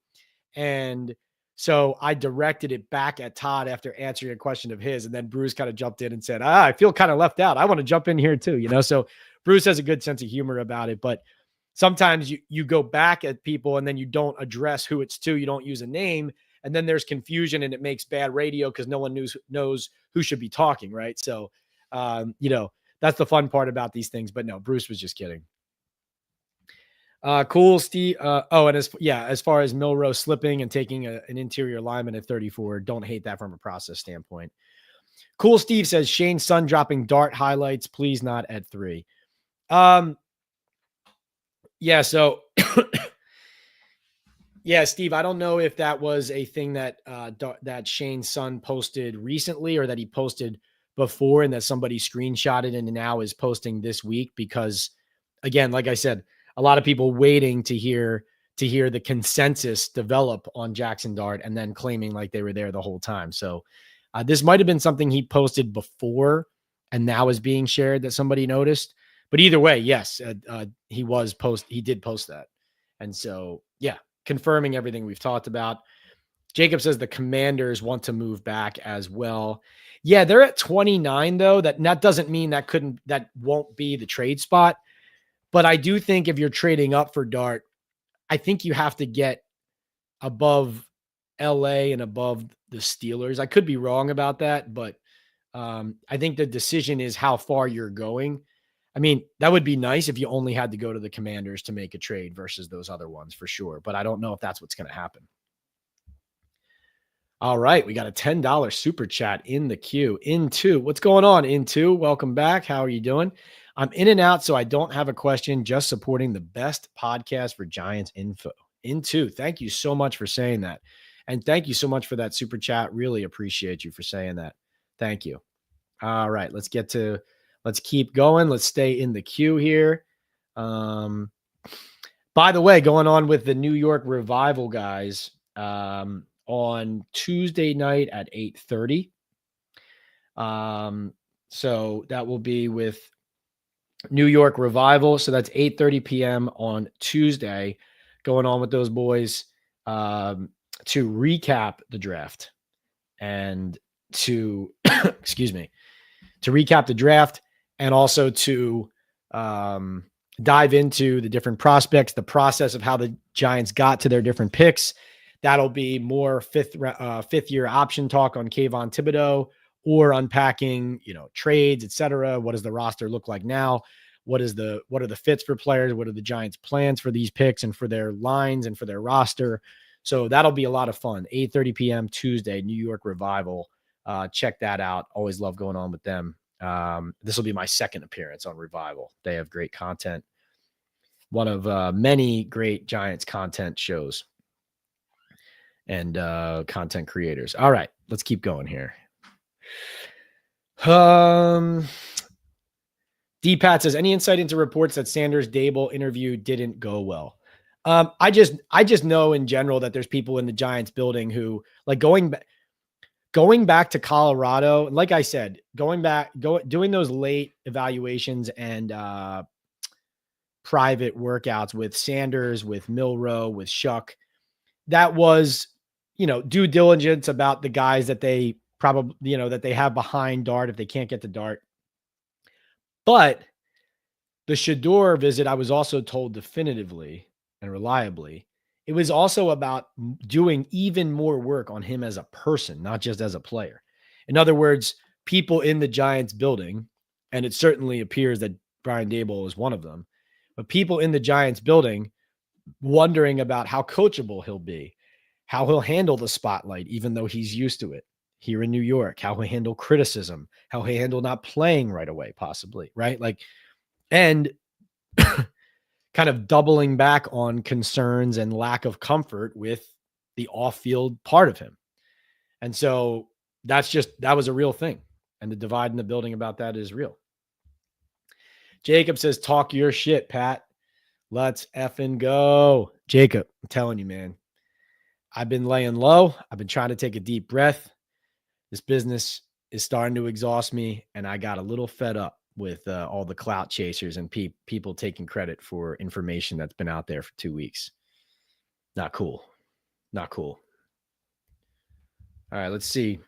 and so I directed it back at Todd after answering a question of his, and then Bruce kind of jumped in and said, I feel kind of left out. I want to jump in here too, So Bruce has a good sense of humor about it, but sometimes you go back at people and then you don't address who it's to. You don't use a name, and then there's confusion and it makes bad radio because no one knows who should be talking, right? So, that's the fun part about these things. But no, Bruce was just kidding. Cool, Steve. And as far as Milrose slipping and taking an interior lineman at 34, don't hate that from a process standpoint. Cool, Steve says Shane's son dropping Dart highlights, please not at 3. Yeah. So, yeah, Steve, I don't know if that was a thing that Shane's son posted recently or that he posted before and that somebody screenshotted and now is posting this week, because again, like I said, a lot of people waiting to hear the consensus develop on Jaxson Dart and then claiming like they were there the whole time. So this might've been something he posted before and now is being shared that somebody noticed. But either way, yes, he did post that. And so, yeah, confirming everything we've talked about. Jacob says the Commanders want to move back as well. Yeah, they're at 29 though. That doesn't mean that won't be the trade spot. But I do think if you're trading up for Dart, I think you have to get above LA and above the Steelers. I could be wrong about that, but I think the decision is how far you're going. I mean, that would be nice if you only had to go to the Commanders to make a trade versus those other ones for sure. But I don't know if that's what's going to happen. All right. We got a $10 super chat in the queue. Into what's going on? Into welcome back. How are you doing? I'm in and out, so I don't have a question, just supporting the best podcast for Giants info. Into, thank you so much for saying that. And thank you so much for that super chat. Really appreciate you for saying that. Thank you. All right. Let's keep going. Let's stay in the queue here. By the way, going on with the New York Revival guys, on Tuesday night at 8:30. So that will be with New York Revival. So that's 8:30 p.m. on Tuesday, going on with those boys to recap the draft and to, excuse me, to recap the draft and also to dive into the different prospects, the process of how the Giants got to their different picks. That'll be more fifth year option talk on Kayvon Thibodeaux, or unpacking, trades, et cetera. What does the roster look like now? What are the fits for players? What are the Giants' plans for these picks and for their lines and for their roster? So that'll be a lot of fun. 8:30 p.m. Tuesday, New York Revival. Check that out. Always love going on with them. This will be my second appearance on Revival. They have great content. One of many great Giants content shows and content creators. All right, let's keep going here. D-Pat says, any insight into reports that Sanders Daboll interview didn't go well? I just know in general that there's people in the Giants building who, like, going back to Colorado, like I said, doing those late evaluations and private workouts with Sanders, with Milroe, with Shuck, that was, due diligence about the guys that they probably, that they have behind Dart if they can't get to Dart. But the Shaddur visit, I was also told definitively and reliably, it was also about doing even more work on him as a person, not just as a player. In other words, people in the Giants building, and it certainly appears that Brian Daboll is one of them, but people in the Giants building wondering about how coachable he'll be, how he'll handle the spotlight, even though he's used to it here in New York, how he'll handle criticism, how he'll handle not playing right away, possibly, right? Like, and kind of doubling back on concerns and lack of comfort with the off-field part of him. And so that was a real thing. And the divide in the building about that is real. Jacob says, talk your shit, Pat. Let's effing go. Jacob, I'm telling you, man, I've been laying low. I've been trying to take a deep breath. This business is starting to exhaust me, and I got a little fed up with all the clout chasers and people taking credit for information that's been out there for 2 weeks. Not cool. Not cool. All right, let's see.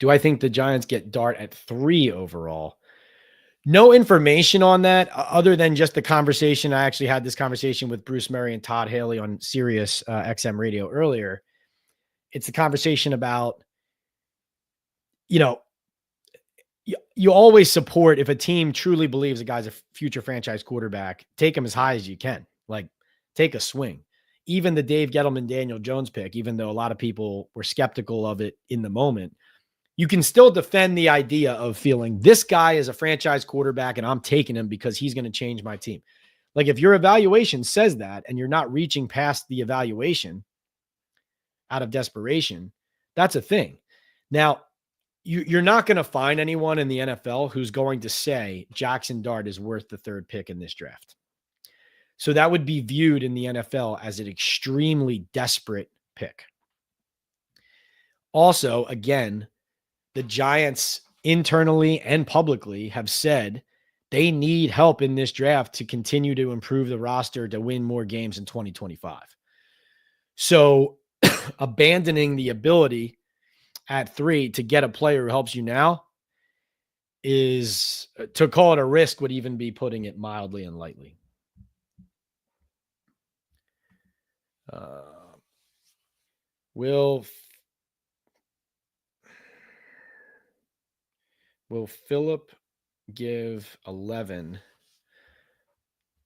Do I think the Giants get Dart at 3 overall? No information on that other than just the conversation. I actually had this conversation with Bruce Murray and Todd Haley on Sirius XM radio earlier. It's a conversation about, you always support, if a team truly believes a guy's a future franchise quarterback, take him as high as you can. Like, take a swing. Even the Dave Gettleman, Daniel Jones pick, even though a lot of people were skeptical of it in the moment, you can still defend the idea of feeling this guy is a franchise quarterback and I'm taking him because he's going to change my team. Like, if your evaluation says that and you're not reaching past the evaluation out of desperation, that's a thing. Now, you're not going to find anyone in the NFL who's going to say Jaxson Dart is worth the 3rd pick in this draft. So that would be viewed in the NFL as an extremely desperate pick. Also, again, the Giants internally and publicly have said they need help in this draft to continue to improve the roster to win more games in 2025. So abandoning the ability at 3 to get a player who helps you now is, to call it a risk would even be putting it mildly and lightly. Will Phillip give 11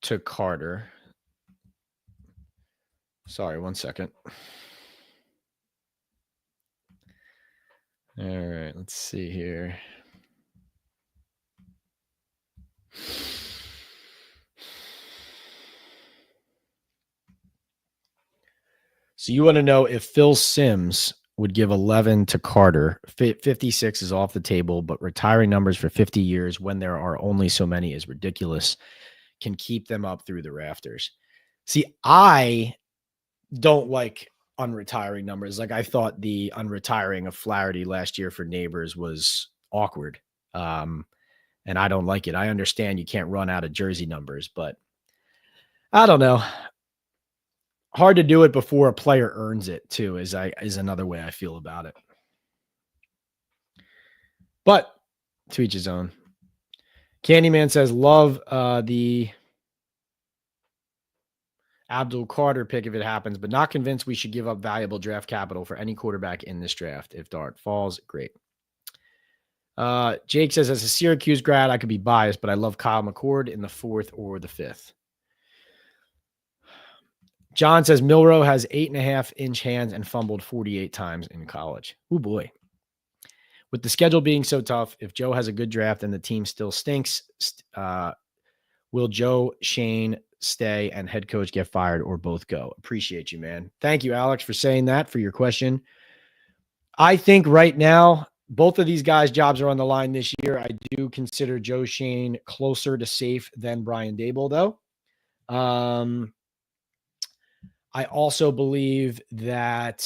to Carter? Sorry, 1 second. All right, let's see here. So you want to know if Phil Simms would give 11 to Carter. 56 is off the table, but retiring numbers for 50 years when there are only so many is ridiculous. Can keep them up through the rafters. See, I don't like unretiring numbers. Like, I thought the unretiring of Flaherty last year for Neighbors was awkward. And I don't like it. I understand you can't run out of jersey numbers, but I don't know. Hard to do it before a player earns it too, is another way I feel about it. But to each his own. Candyman says, love the Abdul Carter pick if it happens, but not convinced we should give up valuable draft capital for any quarterback in this draft. If Dart falls, great. Jake says, as a Syracuse grad, I could be biased, but I love Kyle McCord in the 4th or the 5th. John says Milroe has 8.5-inch hands and fumbled 48 times in college. Oh boy. With the schedule being so tough, if Joe has a good draft and the team still stinks, will Joe Schoen stay and head coach get fired or both go? Appreciate you, man. Thank you, Alex, for saying that, for your question. I think right now, both of these guys' jobs are on the line this year. I do consider Joe Schoen closer to safe than Brian Daboll, though. I also believe that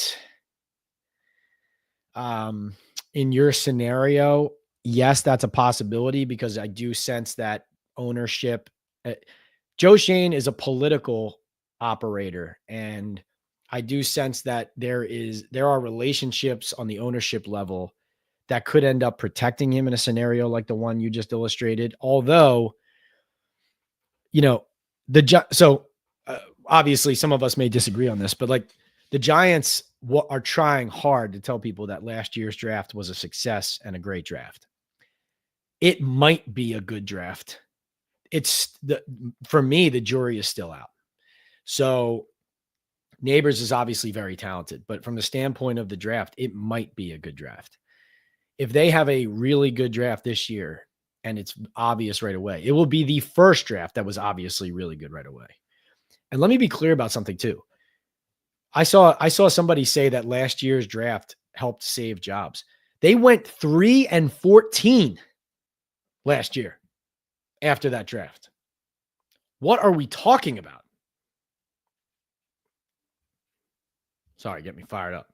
in your scenario, yes, that's a possibility because I do sense that ownership. Joe Schoen is a political operator, and I do sense that there are relationships on the ownership level that could end up protecting him in a scenario like the one you just illustrated. Although, obviously some of us may disagree on this, but like the Giants are trying hard to tell people that last year's draft was a success and a great draft. It might be a good draft. For me, the jury is still out. So Neighbors is obviously very talented, but from the standpoint of the draft, it might be a good draft. If they have a really good draft this year and it's obvious right away, it will be the first draft that was obviously really good right away. And let me be clear about something too. I saw somebody say that last year's draft helped save jobs. They went 3-14 last year after that draft. What are we talking about? Sorry, get me fired up.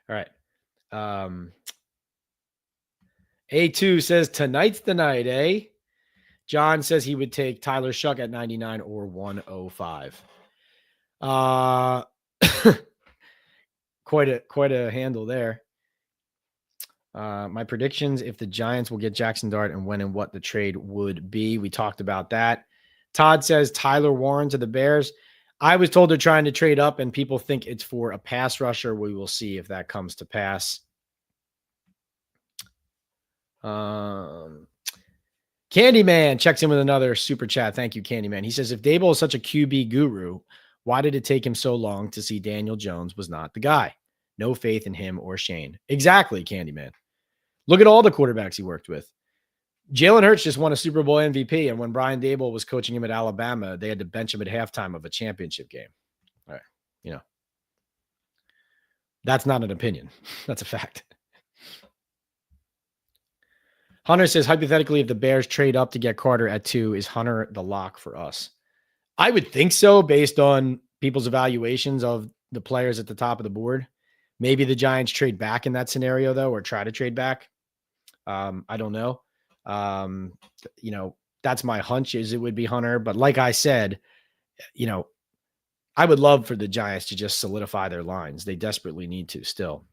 All right. A2 says tonight's the night, eh? John says he would take Tyler Shuck at 99 or 105. Quite a handle there. My predictions, if the Giants will get Jaxson Dart and when and what the trade would be. We talked about that. Todd says Tyler Warren to the Bears. I was told they're trying to trade up and people think it's for a pass rusher. We will see if that comes to pass. Candyman checks in with another super chat. Thank you, Candyman. He says, if Daboll is such a QB guru, why did it take him so long to see Daniel Jones was not the guy? No faith in him or Shane. Exactly, Candyman. Look at all the quarterbacks he worked with. Jalen Hurts just won a Super Bowl MVP, and when Brian Daboll was coaching him at Alabama, they had to bench him at halftime of a championship game. All right, that's not an opinion. That's a fact. Hunter says, hypothetically, if the Bears trade up to get Carter at 2, is Hunter the lock for us? I would think so, based on people's evaluations of the players at the top of the board. Maybe the Giants trade back in that scenario, though, or try to trade back. I don't know. That's my hunch is it would be Hunter. But like I said, I would love for the Giants to just solidify their lines. They desperately need to still.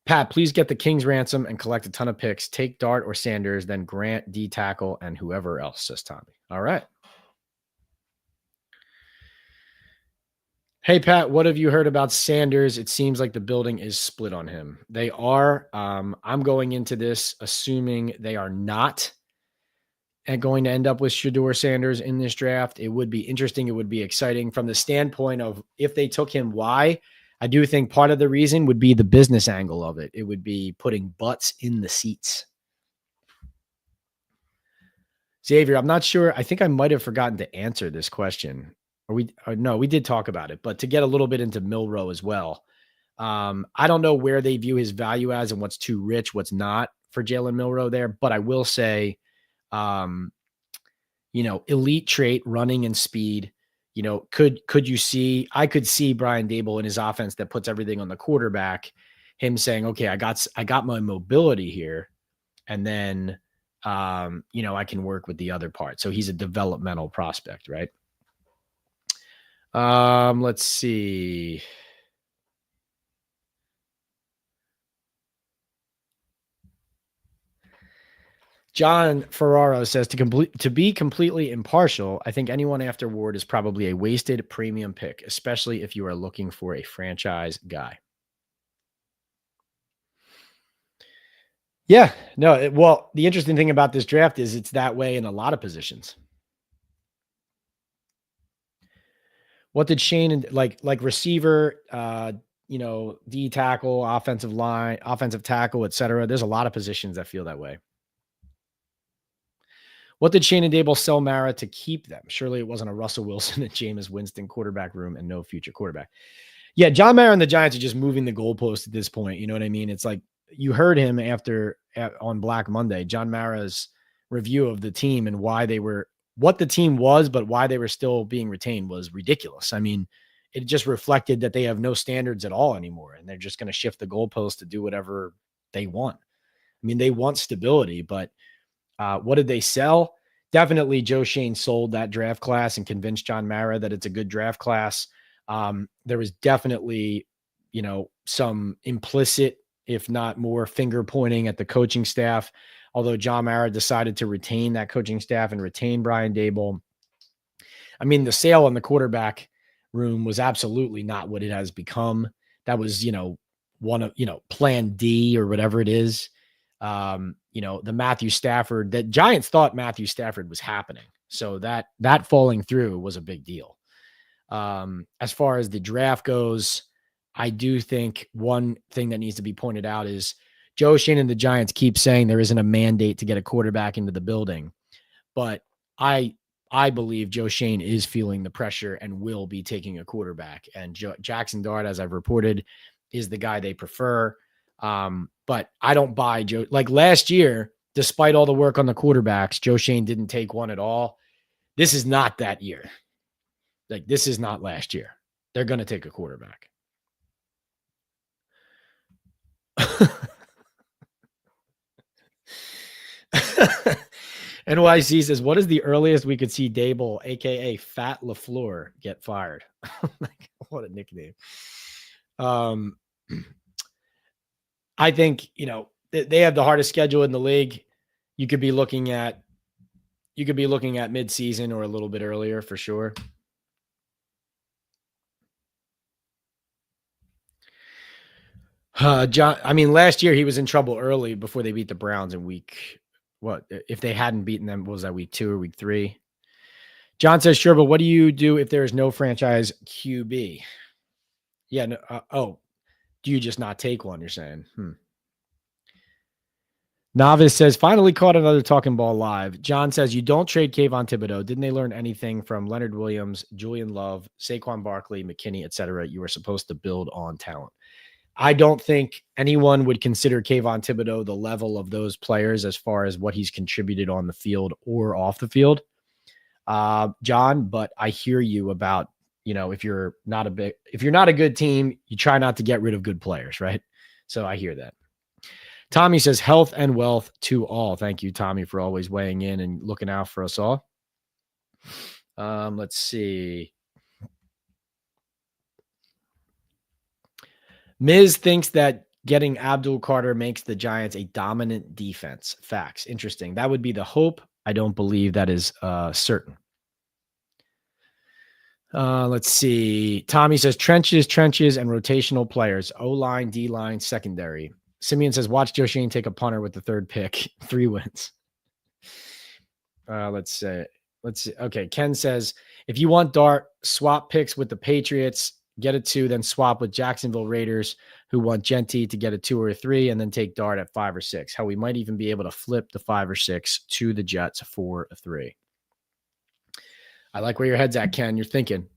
Pat, please get the Kings ransom and collect a ton of picks. Take Dart or Sanders, then Grant, D tackle, and whoever else, says Tommy. All right. Hey, Pat, what have you heard about Sanders? It seems like the building is split on him. They are. I'm going into this assuming they are not going to end up with Shaddur Sanders in this draft. It would be interesting. It would be exciting from the standpoint of if they took him, why? I do think part of the reason would be the business angle of it. It would be putting butts in the seats. Xavier, I'm not sure. I think I might have forgotten to answer this question. No, we did talk about it, but to get a little bit into Milroe as well. I don't know where they view his value as and what's too rich, what's not for Jalen Milroe there, but I will say, elite trait, running and speed. Could you see? I could see Brian Daboll in his offense that puts everything on the quarterback. Him saying, "Okay, I got my mobility here, and then, I can work with the other part." So he's a developmental prospect, right? Let's see. John Ferraro says to be completely impartial, I think anyone after Ward is probably a wasted premium pick, especially if you are looking for a franchise guy. Yeah, no. Well, the interesting thing about this draft is it's that way in a lot of positions. What did Shane like receiver, D tackle, offensive line, offensive tackle, etc. There's a lot of positions that feel that way. What did Shane and Daboll sell Mara to keep them? Surely it wasn't a Russell Wilson and Jameis Winston quarterback room and no future quarterback. Yeah, John Mara and the Giants are just moving the goalpost at this point. You know what I mean? It's like you heard him on Black Monday, John Mara's review of the team and what the team was, but why they were still being retained was ridiculous. I mean, it just reflected that they have no standards at all anymore, and they're just going to shift the goalpost to do whatever they want. I mean, they want stability, but what did they sell? Definitely Joe Schoen sold that draft class and convinced John Mara that it's a good draft class. There was definitely, some implicit, if not more, finger pointing at the coaching staff. Although John Mara decided to retain that coaching staff and retain Brian Daboll. I mean, the sale on the quarterback room was absolutely not what it has become. That was, one of, plan D or whatever it is. The Matthew Stafford, that Giants thought Matthew Stafford was happening. So that falling through was a big deal. As far as the draft goes, I do think one thing that needs to be pointed out is Joe Schoen and the Giants keep saying there isn't a mandate to get a quarterback into the building, but I believe Joe Schoen is feeling the pressure and will be taking a quarterback. And Jaxson Dart, as I've reported, is the guy they prefer. But I don't buy Joe. Like last year, despite all the work on the quarterbacks, Joe Schoen didn't take one at all. This is not that year. Like this is not last year. They're going to take a quarterback. NYC says, what is the earliest we could see Daboll, aka Fat LaFleur, get fired? What a nickname. I think, they have the hardest schedule in the league. You could be looking at mid-season or a little bit earlier for sure. John, I mean, last year he was in trouble early before they beat the Browns in week. What if they hadn't beaten them? What was that, week 2 or week 3? John says, sure, but what do you do if there is no franchise QB? Yeah. No, do you just not take one? You're saying, Novice says, finally caught another Talking Ball live. John says, you don't trade Kayvon Thibodeaux. Didn't they learn anything from Leonard Williams, Julian Love, Saquon Barkley, McKinney, et cetera? You were supposed to build on talent. I don't think anyone would consider Kayvon Thibodeaux the level of those players as far as what he's contributed on the field or off the field, John. But I hear you about, if you're not a good team, you try not to get rid of good players, right? So I hear that. Tommy says health and wealth to all. Thank you, Tommy, for always weighing in and looking out for us all. Let's see. Miz thinks that getting Abdul Carter makes the Giants a dominant defense. Facts. Interesting. That would be the hope. I don't believe that is certain. Let's see. Tommy says trenches, and rotational players. O-line, D-line, secondary. Simeon says, watch Joe Schoen take a punter with the third pick. 3 wins. Let's see. Okay. Ken says, if you want Dart, swap picks with the Patriots, get a 2, then swap with Jacksonville Raiders, who want Genty to get a 2 or a 3, and then take Dart at 5 or 6. How we might even be able to flip the 5 or 6 to the Jets for a 3. I like where your head's at, Ken. You're thinking.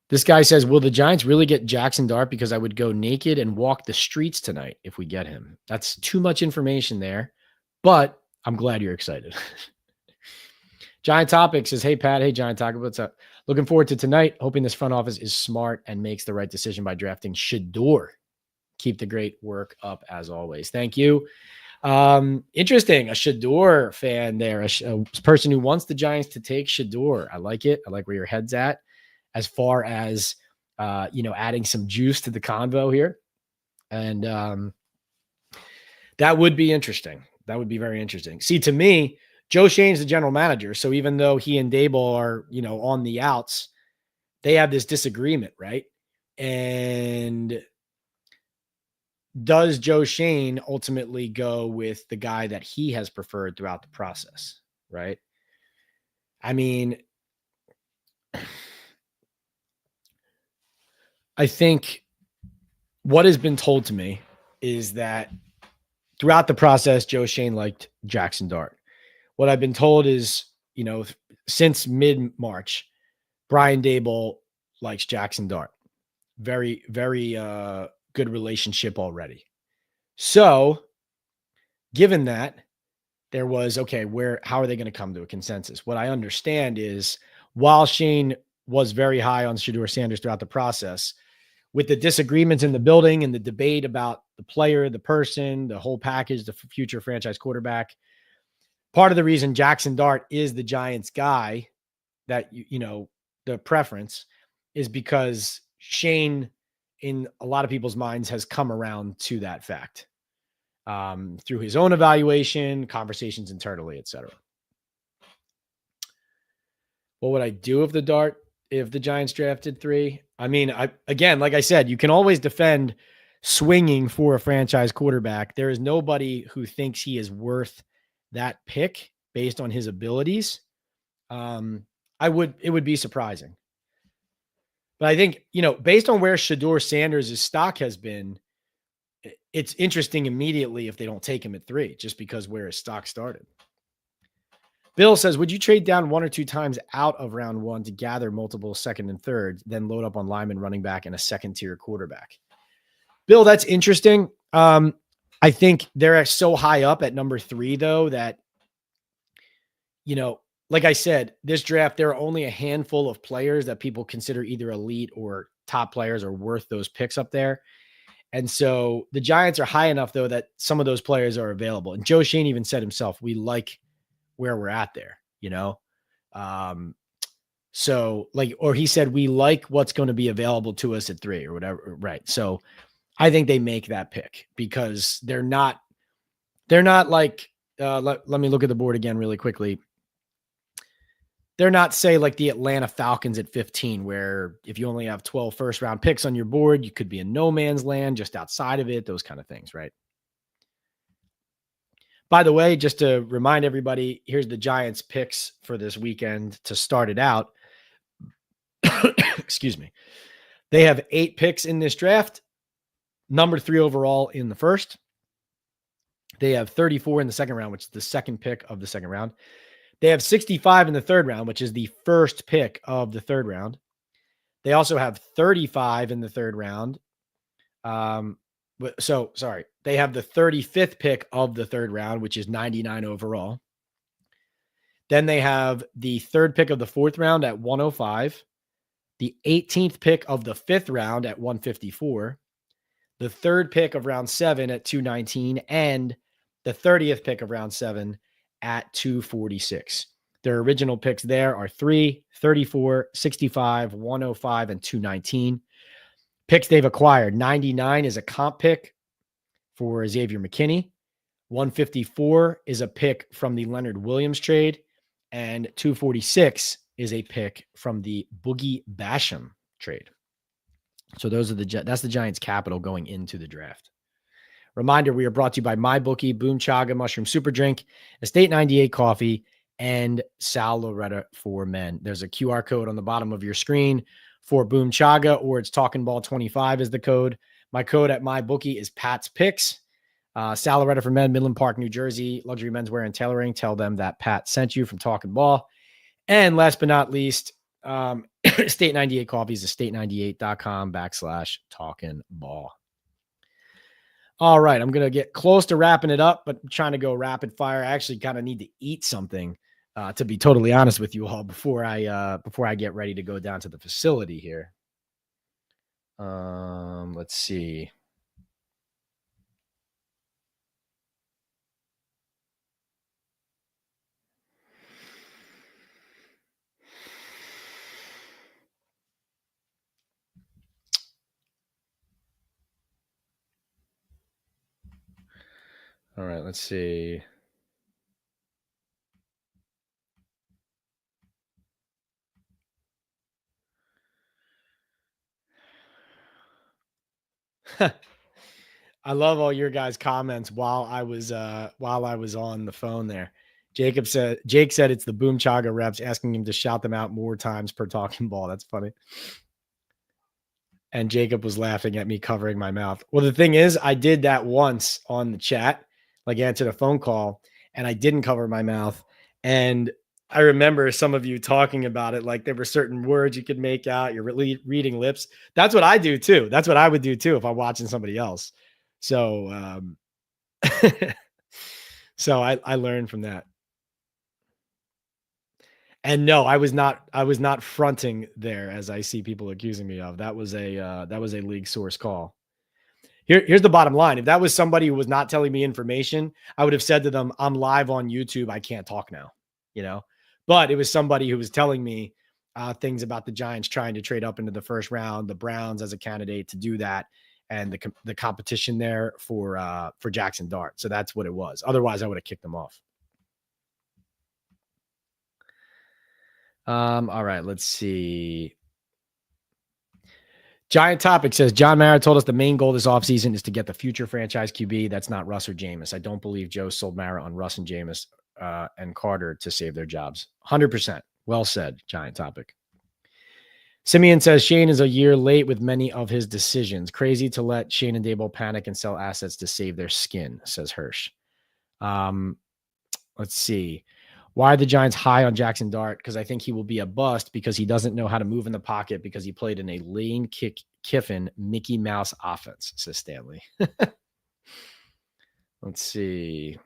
This guy says, will the Giants really get Jaxson Dart? Because I would go naked and walk the streets tonight if we get him. That's too much information there, but I'm glad you're excited. Giant Topic says, hey, Pat. Hey, Giant Topic. What's up? Looking forward to tonight. Hoping this front office is smart and makes the right decision by drafting Shaddur. Keep the great work up as always. Thank you. Interesting. A Shaddur fan there, a person who wants the Giants to take Shaddur. I like it. I like where your head's at as far as, adding some juice to the convo here. And that would be interesting. That would be very interesting. See, to me, Joe Schoen's the general manager. So even though he and Daboll are, on the outs, they have this disagreement, right? And does Joe Schoen ultimately go with the guy that he has preferred throughout the process, right? I mean, I think what has been told to me is that throughout the process, Joe Schoen liked Jaxson Dart. What I've been told is, since mid-March, Brian Daboll likes Jaxson Dart. Very, very good relationship already. So, given that, there was, okay, how are they going to come to a consensus? What I understand is, while Schoen was very high on Shaddur Sanders throughout the process, with the disagreements in the building and the debate about the player, the person, the whole package, the future franchise quarterback, part of the reason Jaxson Dart is the Giants guy that, the preference is because Schoen, in a lot of people's minds, has come around to that fact through his own evaluation, conversations internally, etc. What would I do if the Giants drafted 3? I mean, again, like I said, you can always defend swinging for a franchise quarterback. There is nobody who thinks he is worth that pick based on his abilities. It would be surprising. But I think, based on where Shaddur Sanders' stock has been, it's interesting immediately if they don't take him at 3, just because where his stock started. Bill says, would you trade down 1 or 2 times out of round 1 to gather multiple second and third, then load up on lineman, running back, and a second-tier quarterback? Bill, that's interesting. I think they're so high up at number 3, though, that, like I said, this draft, there are only a handful of players that people consider either elite or top players or worth those picks up there. And so the Giants are high enough, though, that some of those players are available. And Joe Schoen even said himself, we like where we're at there, so or he said, we like what's going to be available to us at 3 or whatever. Right. So I think they make that pick because they're not like, let me look at the board again really quickly. They're not, say, like the Atlanta Falcons at 15, where if you only have 12 first round picks on your board, you could be in no man's land just outside of it, those kind of things. Right. By the way, just to remind everybody, here's the Giants picks for this weekend to start it out. Excuse me. They have 8 picks in this draft, number 3 overall in the first. They have 34 in the second round, which is the second pick of the second round. They have 65 in the third round, which is the first pick of the third round. They also have 35 in the third round. They have the 35th pick of the third round, which is 99 overall. Then they have the third pick of the fourth round at 105, the 18th pick of the fifth round at 154, the third pick of round 7 at 219, and the 30th pick of round 7 at 246. Their original picks there are 3, 34, 65, 105, and 219. Picks they've acquired. 99 is a comp pick for Xavier McKinney. 154 is a pick from the Leonard Williams trade. And 246 is a pick from the Boogie Basham trade. So that's the Giants' capital going into the draft. Reminder, we are brought to you by MyBookie, Boom Chaga Mushroom Super Drink, Estate 98 Coffee, and Sal Loretta for Men. There's a QR code on the bottom of your screen for Boom Chaga, or it's Talkin Ball 25 is the code. My code at MyBookie is Pat's Picks. Sal Loretta for Men, Midland Park, New Jersey, luxury menswear and tailoring. Tell them that Pat sent you from Talkin Ball. And last but not least, Estate 98 Coffee is estate98.com/Talkin Ball. All right, I'm going to get close to wrapping it up, but I'm trying to go rapid fire. I actually kind of need to eat something, to be totally honest with you all, before I get ready to go down to the facility here. Let's see. All right, let's see. I love all your guys' comments while I was on the phone there. Jake said it's the Boom Chaga reps, asking him to shout them out more times per Talking Ball. That's funny. And Jacob was laughing at me covering my mouth. Well, the thing is, I did that once on the chat, like answered a phone call, and I didn't cover my mouth. And I remember some of you talking about it, like there were certain words you could make out. You're really reading lips. That's what I do too. That's what I would do too if I'm watching somebody else. So, so I learned from that. And no, I was not fronting there, as I see people accusing me of. That was a league source call. Here's the bottom line. If that was somebody who was not telling me information, I would have said to them, I'm live on YouTube. I can't talk now, but it was somebody who was telling me things about the Giants trying to trade up into the first round, the Browns as a candidate to do that, and the competition there for Jaxson Dart. So that's what it was. Otherwise, I would have kicked them off. All right, let's see. Giant Topic says, John Mara told us the main goal this offseason is to get the future franchise QB. That's not Russ or Jameis. I don't believe Joe sold Mara on Russ and Jameis and Carter to save their jobs. 100%. Well said, Giant Topic. Simeon says, Shane is a year late with many of his decisions. Crazy to let Shane and Daboll panic and sell assets to save their skin, says Hirsch. Let's see. Why are the Giants high on Jaxson Dart? Because I think he will be a bust because he doesn't know how to move in the pocket because he played in a Lane Kiffin Mickey Mouse offense, says Stanley. Let's see.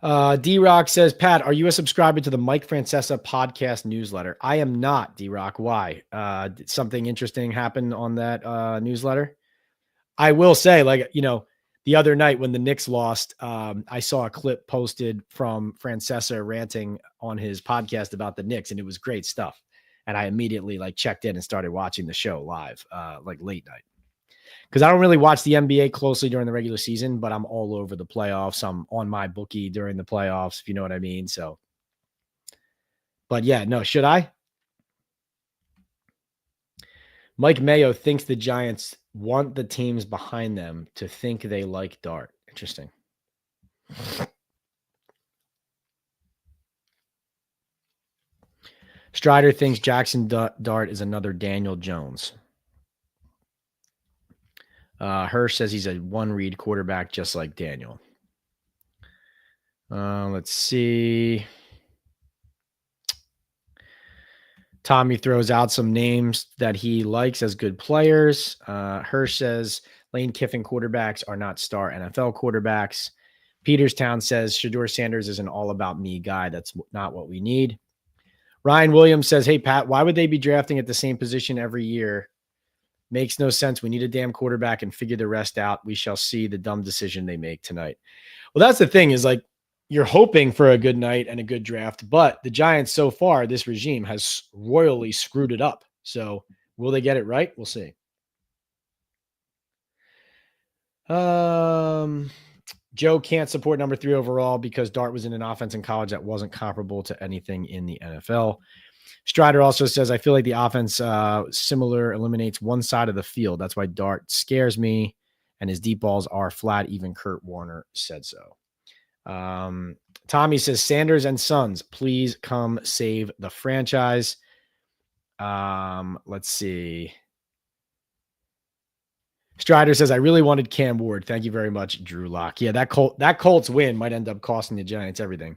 D-Rock says, Pat, are you a subscriber to the Mike Francesa podcast newsletter? I am not, D-Rock. Why? Did something interesting happen on that newsletter? I will say, the other night when the Knicks lost, I saw a clip posted from Francesa ranting on his podcast about the Knicks, and it was great stuff. And I immediately checked in and started watching the show live, late night. Because I don't really watch the NBA closely during the regular season, but I'm all over the playoffs. I'm on my bookie during the playoffs, if you know what I mean. So, but yeah, no, should I? Mike Mayo thinks the Giants want the teams behind them to think they like Dart. Interesting. Strider thinks Jaxson Dart is another Daniel Jones. Hirsch says he's a one-read quarterback just like Daniel. Let's see. Tommy throws out some names that he likes as good players. Hirsch says Lane Kiffin quarterbacks are not star NFL quarterbacks. Peterstown says Shaddur Sanders is an all-about-me guy. That's not what we need. Ryan Williams says, hey, Pat, why would they be drafting at the same position every year? Makes no sense. We need a damn quarterback and figure the rest out. We shall see the dumb decision they make tonight. Well, that's the thing is like you're hoping for a good night and a good draft, but the Giants so far, this regime has royally screwed it up. So will they get it right? We'll see. Joe can't support number 3 overall because Dart was in an offense in college that wasn't comparable to anything in the NFL. Strider also says, I feel like the offense similar eliminates one side of the field. That's why Dart scares me, and his deep balls are flat. Even Kurt Warner said so. Tommy says, Sanders and Sons, please come save the franchise. Let's see. Strider says, I really wanted Cam Ward. Thank you very much, Drew Lock. Yeah, that Colts win might end up costing the Giants everything.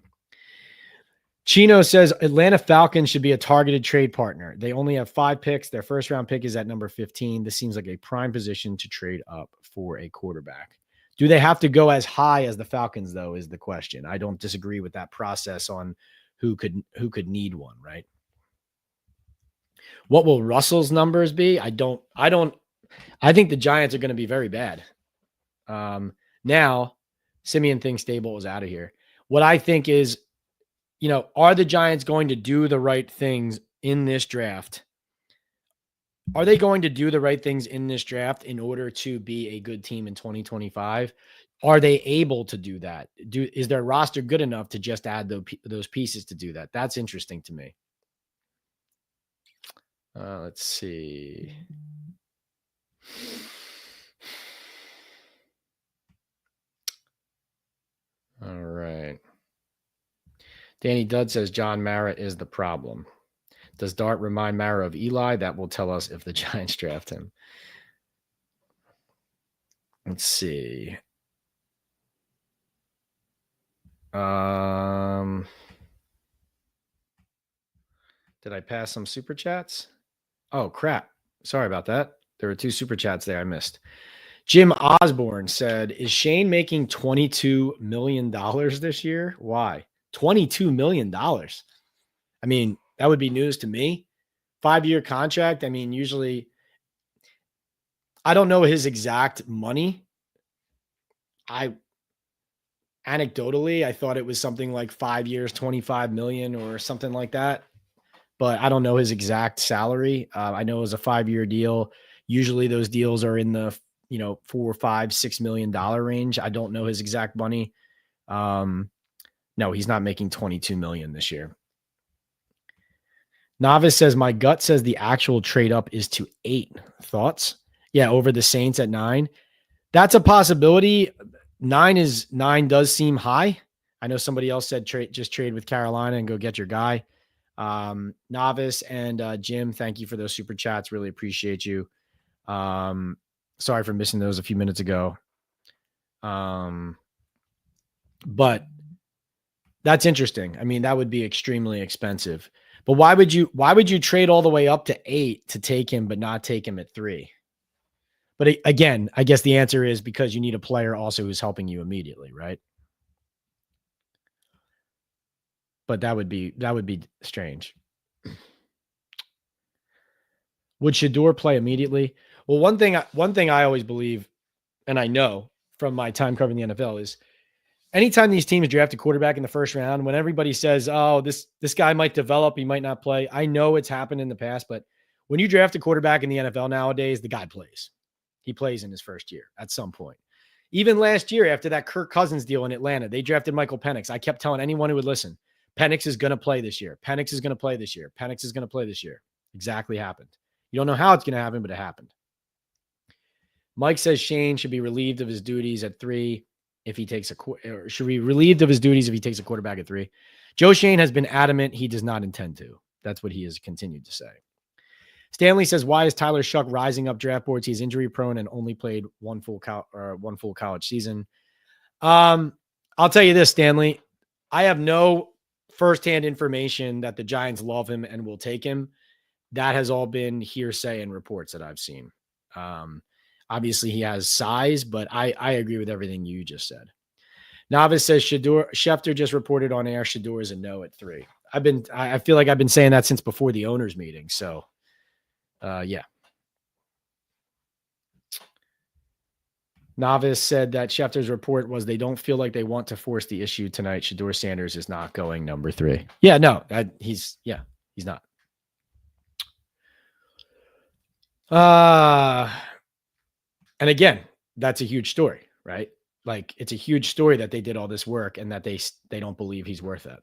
Chino says, Atlanta Falcons should be a targeted trade partner. They only have 5 picks. Their first round pick is at number 15. This seems like a prime position to trade up for a quarterback. Do they have to go as high as the Falcons, though, is the question. I don't disagree with that process on who could need one, right? What will Russell's numbers be? I think the Giants are going to be very bad. Now, Simeon thinks Daboll is out of here. What I think is, are the Giants going to do the right things in this draft? Are they going to do the right things in this draft in order to be a good team in 2025? Are they able to do that? Is their roster good enough to just add those pieces to do that? That's interesting to me. Let's see. All right. Danny Dudd says John Mara is the problem. Does Dart remind Mara of Eli? That will tell us if the Giants draft him. Let's see. Did I pass some super chats? Oh, crap. Sorry about that. There were 2 super chats there I missed. Jim Osborne said, is Shane making $22 million this year? Why? $22 million. I mean, that would be news to me. 5-year contract. I mean, usually, I don't know his exact money. Anecdotally, I thought it was something like 5 years, 25 million or something like that. But I don't know his exact salary. I know it was a 5-year deal. Usually those deals are in the, $4, $5, $6 million range. I don't know his exact money. No, he's not making 22 million this year. Novice says, my gut says the actual trade up is to 8. Thoughts? Yeah, over the Saints at 9. That's a possibility. 9 does seem high. I know somebody else said just trade with Carolina and go get your guy. Novice and Jim, thank you for those super chats. Really appreciate you. Sorry for missing those a few minutes ago. But that's interesting. I mean, that would be extremely expensive. But why would you trade all the way up to 8 to take him, but not take him at 3? But again, I guess the answer is because you need a player also who's helping you immediately, right? But that would be strange. Would Shaddur play immediately? Well, one thing I always believe, and I know from my time covering the NFL, is anytime these teams draft a quarterback in the first round, when everybody says, oh, this guy might develop, he might not play. I know it's happened in the past, but when you draft a quarterback in the NFL nowadays, the guy plays. He plays in his first year at some point. Even last year, after that Kirk Cousins deal in Atlanta, they drafted Michael Penix. I kept telling anyone who would listen, Penix is going to play this year. Penix is going to play this year. Penix is going to play this year. Exactly happened. You don't know how it's going to happen, but it happened. Mike says Shane should be relieved of his duties at 3 if he takes or should be relieved of his duties if he takes a quarterback at 3. Joe Shane has been adamant he does not intend to. That's what he has continued to say. Stanley says, why is Tyler Shuck rising up draft boards? He's injury prone and only played one full college season. I'll tell you this, Stanley. I have no firsthand information that the Giants love him and will take him. That has all been hearsay and reports that I've seen. Obviously, he has size, but I agree with everything you just said. Novice says Schefter just reported on air. Shaddur is a no at 3. I feel like I've been saying that since before the owners meeting. So, yeah. Novice said that Schefter's report was they don't feel like they want to force the issue tonight. Shaddur Sanders is not going number 3. Yeah, no, he's not. And again, that's a huge story, right? Like, it's a huge story that they did all this work and that they don't believe he's worth it.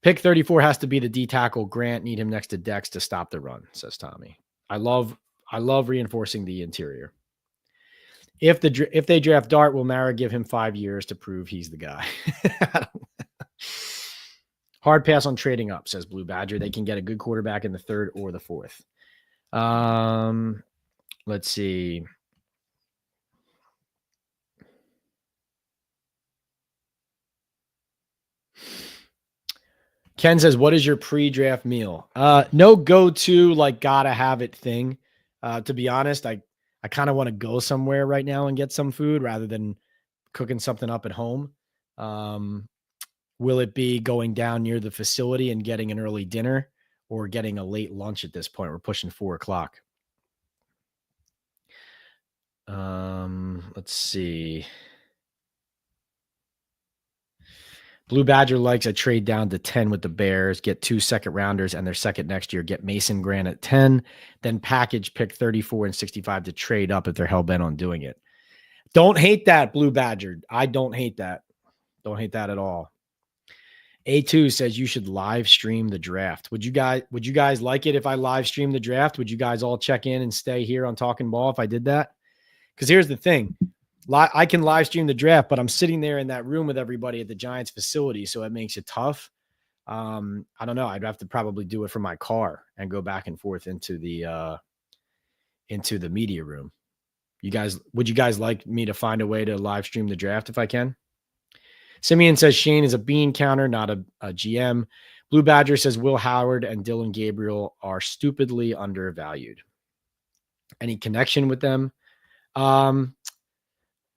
Pick 34 has to be the D tackle. Grant, need him next to Dex to stop the run, says Tommy. I love reinforcing the interior. If they draft Dart, will Mara give him 5 years to prove he's the guy? Hard pass on trading up, says Blue Badger. They can get a good quarterback in the 3rd or the 4th. Let's see. Ken says, what is your pre-draft meal? No go-to, like, gotta have it thing. To be honest, I kind of want to go somewhere right now and get some food rather than cooking something up at home. Will it be going down near the facility and getting an early dinner or getting a late lunch at this point? We're pushing 4:00. Let's see. Blue Badger likes a trade down to 10 with the Bears, get 2 second rounders and their second next year, get Mason Grant at 10, then package pick 34 and 65 to trade up if they're hell-bent on doing it. Don't hate that, Blue Badger. I don't hate that. Don't hate that at all. A2 says you should live stream the draft. Would you guys like it if I live stream the draft? Would you guys all check in and stay here on Talkin' Ball if I did that? Because here's the thing. I can live stream the draft, but I'm sitting there in that room with everybody at the Giants facility, so it makes it tough. I don't know. I'd have to probably do it from my car and go back and forth into the media room. Would you guys like me to find a way to live stream the draft if I can? Simeon says Shane is a bean counter, not a GM. Blue Badger says Will Howard and Dylan Gabriel are stupidly undervalued. Any connection with them?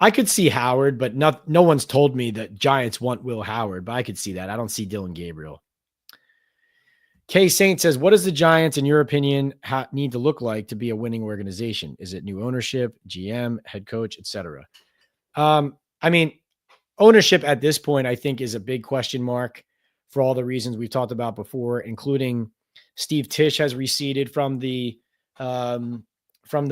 I could see Howard, but no one's told me that Giants want Will Howard, but I could see that. I don't see Dylan Gabriel. K Saint says, what does the Giants, in your opinion, need to look like to be a winning organization? Is it new ownership, GM, head coach, etc.? I mean, ownership at this point, I think, is a big question mark for all the reasons we've talked about before, including Steve Tisch has receded from the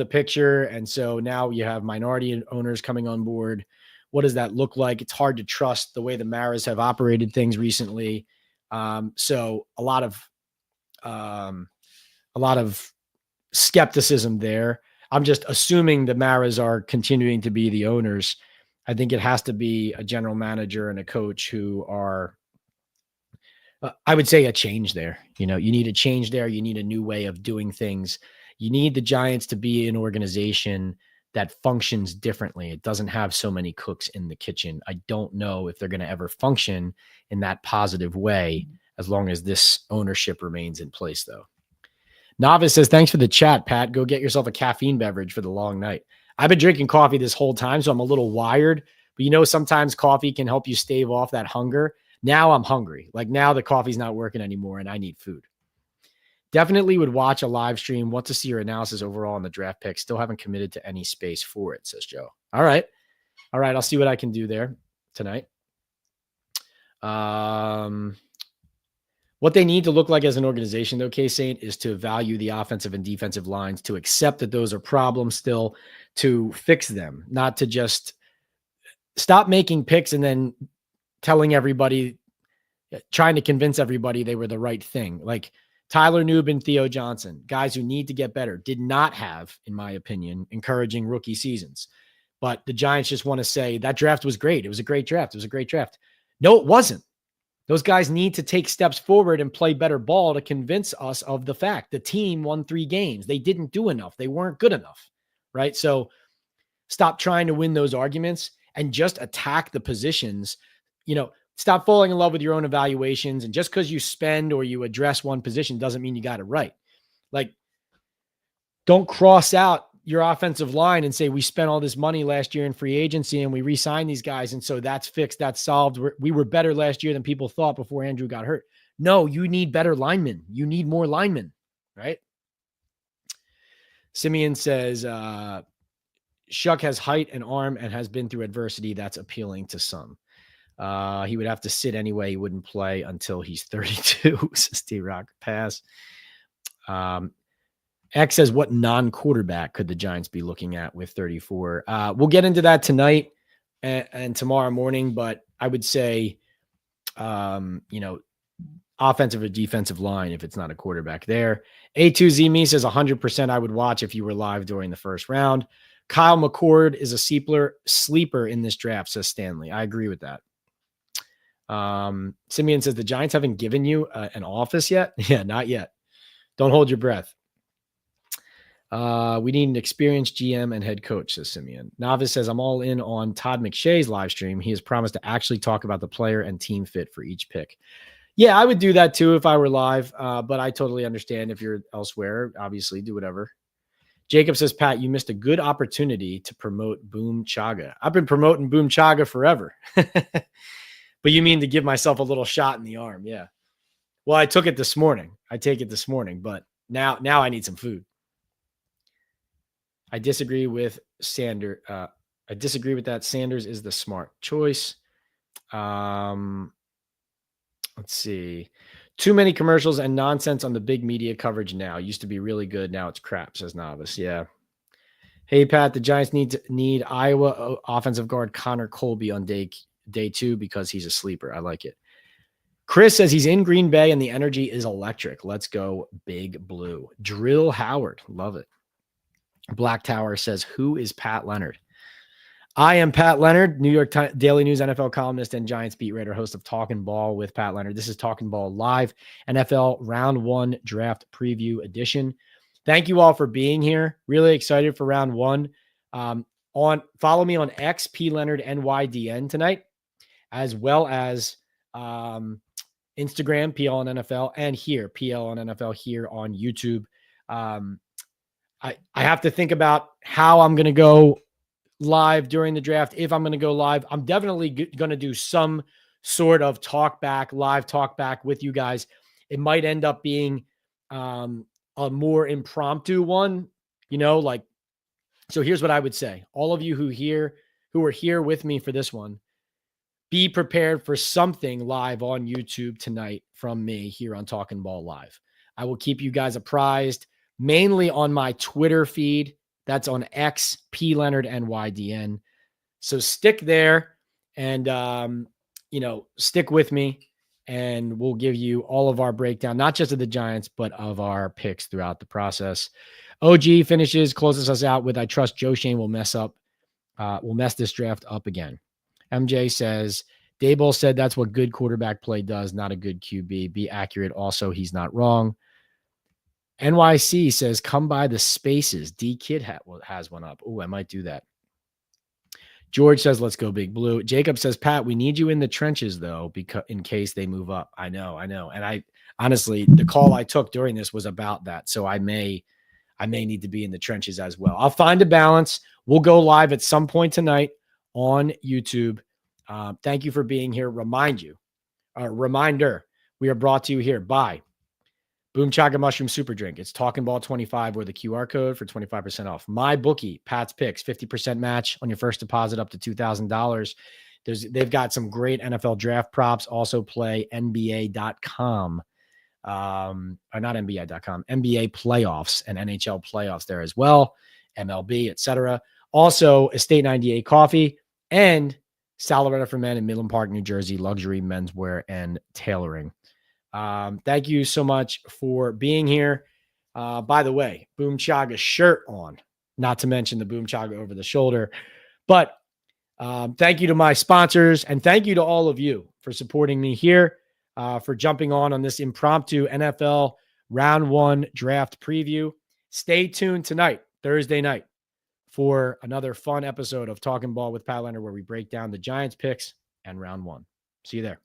picture. And so now you have minority owners coming on board. What does that look like? It's hard to trust the way the Maras have operated things recently. So a lot of skepticism there. I'm just assuming the Maras are continuing to be the owners. I think it has to be a general manager and a coach who are, I would say, a change there. You need a change there. You need a new way of doing things. You need the Giants to be an organization that functions differently. It doesn't have so many cooks in the kitchen. I don't know if they're going to ever function in that positive way as long as this ownership remains in place, though. Novice says, thanks for the chat, Pat. Go get yourself a caffeine beverage for the long night. I've been drinking coffee this whole time, so I'm a little wired. But sometimes coffee can help you stave off that hunger. Now I'm hungry. Like, now the coffee's not working anymore and I need food. Definitely would watch a live stream. Want to see your analysis overall on the draft pick. Still haven't committed to any space for it, says Joe. All right. I'll see what I can do there tonight. What they need to look like as an organization, though, K-Saint, is to value the offensive and defensive lines, to accept that those are problems still, to fix them, not to just stop making picks and then telling everybody, trying to convince everybody they were the right thing. Like Tyler Newb and Theo Johnson, guys who need to get better, did not have, in my opinion, encouraging rookie seasons. But the Giants just want to say that draft was great. It was a great draft. It was a great draft. No, it wasn't. Those guys need to take steps forward and play better ball to convince us of the fact the team won 3 games. They didn't do enough. They weren't good enough, right? So stop trying to win those arguments and just attack the positions. Stop falling in love with your own evaluations. And just because you spend or you address one position doesn't mean you got it right. Like, don't cross out your offensive line and say, we spent all this money last year in free agency and we re-signed these guys. And so that's fixed. That's solved. We were better last year than people thought before Andrew got hurt. No, you need better linemen. You need more linemen, right? Simeon says, Shuck has height and arm and has been through adversity. That's appealing to some. He would have to sit anyway. He wouldn't play until he's 32, says T-Rock. Pass. X says, what non-quarterback could the Giants be looking at with 34? We'll get into that tonight and tomorrow morning, but I would say, offensive or defensive line if it's not a quarterback there. A2Z says 100% I would watch if you were live during the first round. Kyle McCord is a sleeper in this draft, says Stanley. I agree with that. Simeon says the Giants haven't given you an office yet. Yeah, not yet. Don't hold your breath. We need an experienced GM and head coach, says Simeon. Novice says, I'm all in on Todd McShay's live stream. He has promised to actually talk about the player and team fit for each pick. Yeah, I would do that too if I were live, but I totally understand if you're elsewhere. Obviously, do whatever. Jacob says, Pat, you missed a good opportunity to promote Boom Chaga. I've been promoting Boom Chaga forever. But you mean to give myself a little shot in the arm. Yeah. Well, I took it this morning. But now I need some food. I disagree with Sanders. I disagree with that. Sanders is the smart choice. Let's see. Too many commercials and nonsense on the big media coverage now. Used to be really good. Now it's crap, says Novice. Yeah. Hey, Pat, the Giants need Iowa offensive guard Connor Colby on day 2 because he's a sleeper. I like it. Chris says he's in Green Bay and the energy is electric. Let's go Big Blue. Drill Howard. Love it. Black Tower says, who is Pat Leonard? I am Pat Leonard, New York Daily News NFL columnist and Giants beat writer, host of Talkin' Ball with Pat Leonard. This is Talkin' Ball Live, NFL Round 1 Draft Preview Edition. Thank you all for being here. Really excited for Round 1. Follow me on X, P Leonard NYDN tonight, as well as Instagram, PL on NFL, and here, PL on NFL here on YouTube. I have to think about how I'm going to go live during the draft. If I'm going to go live, I'm definitely going to do some sort of live talk back with you guys. It might end up being a more impromptu one, so here's what I would say. All of you who are here with me for this one, be prepared for something live on YouTube tonight from me here on Talkin' Ball Live. I will keep you guys apprised mainly on my Twitter feed. That's on X, P Leonard NYDN. So stick there and, stick with me and we'll give you all of our breakdown, not just of the Giants, but of our picks throughout the process. OG closes us out with, I trust Joe Schoen will mess this draft up again. MJ says, Daboll said that's what good quarterback play does, not a good QB. Be accurate. Also, he's not wrong. NYC says, come by the spaces. D Kid has one up. Oh, I might do that. George says, let's go Big Blue. Jacob says, Pat, we need you in the trenches, though, because in case they move up. I know. And I honestly, the call I took during this was about that. So I may need to be in the trenches as well. I'll find a balance. We'll go live at some point tonight on YouTube. Thank you for being here. Reminder, we are brought to you here by Boom Chaga Mushroom Super Drink. It's Talkin' Ball 25 or the QR code for 25% off. My bookie, Pat's Picks, 50% match on your first deposit up to $2,000. They've got some great NFL draft props. Also play NBA.com. Or not NBA.com, NBA playoffs and NHL playoffs there as well. MLB, etc. Also, Estate 98 Coffee and Salaretta for Men in Midland Park, New Jersey, luxury menswear and tailoring. Thank you so much for being here. By the way, Boom Chaga shirt on, not to mention the Boom Chaga over the shoulder. But thank you to my sponsors and thank you to all of you for supporting me here, for jumping on this impromptu NFL Round 1 draft preview. Stay tuned tonight, Thursday night, for another fun episode of Talkin' Ball with Pat Leonard, where we break down the Giants picks and Round 1. See you there.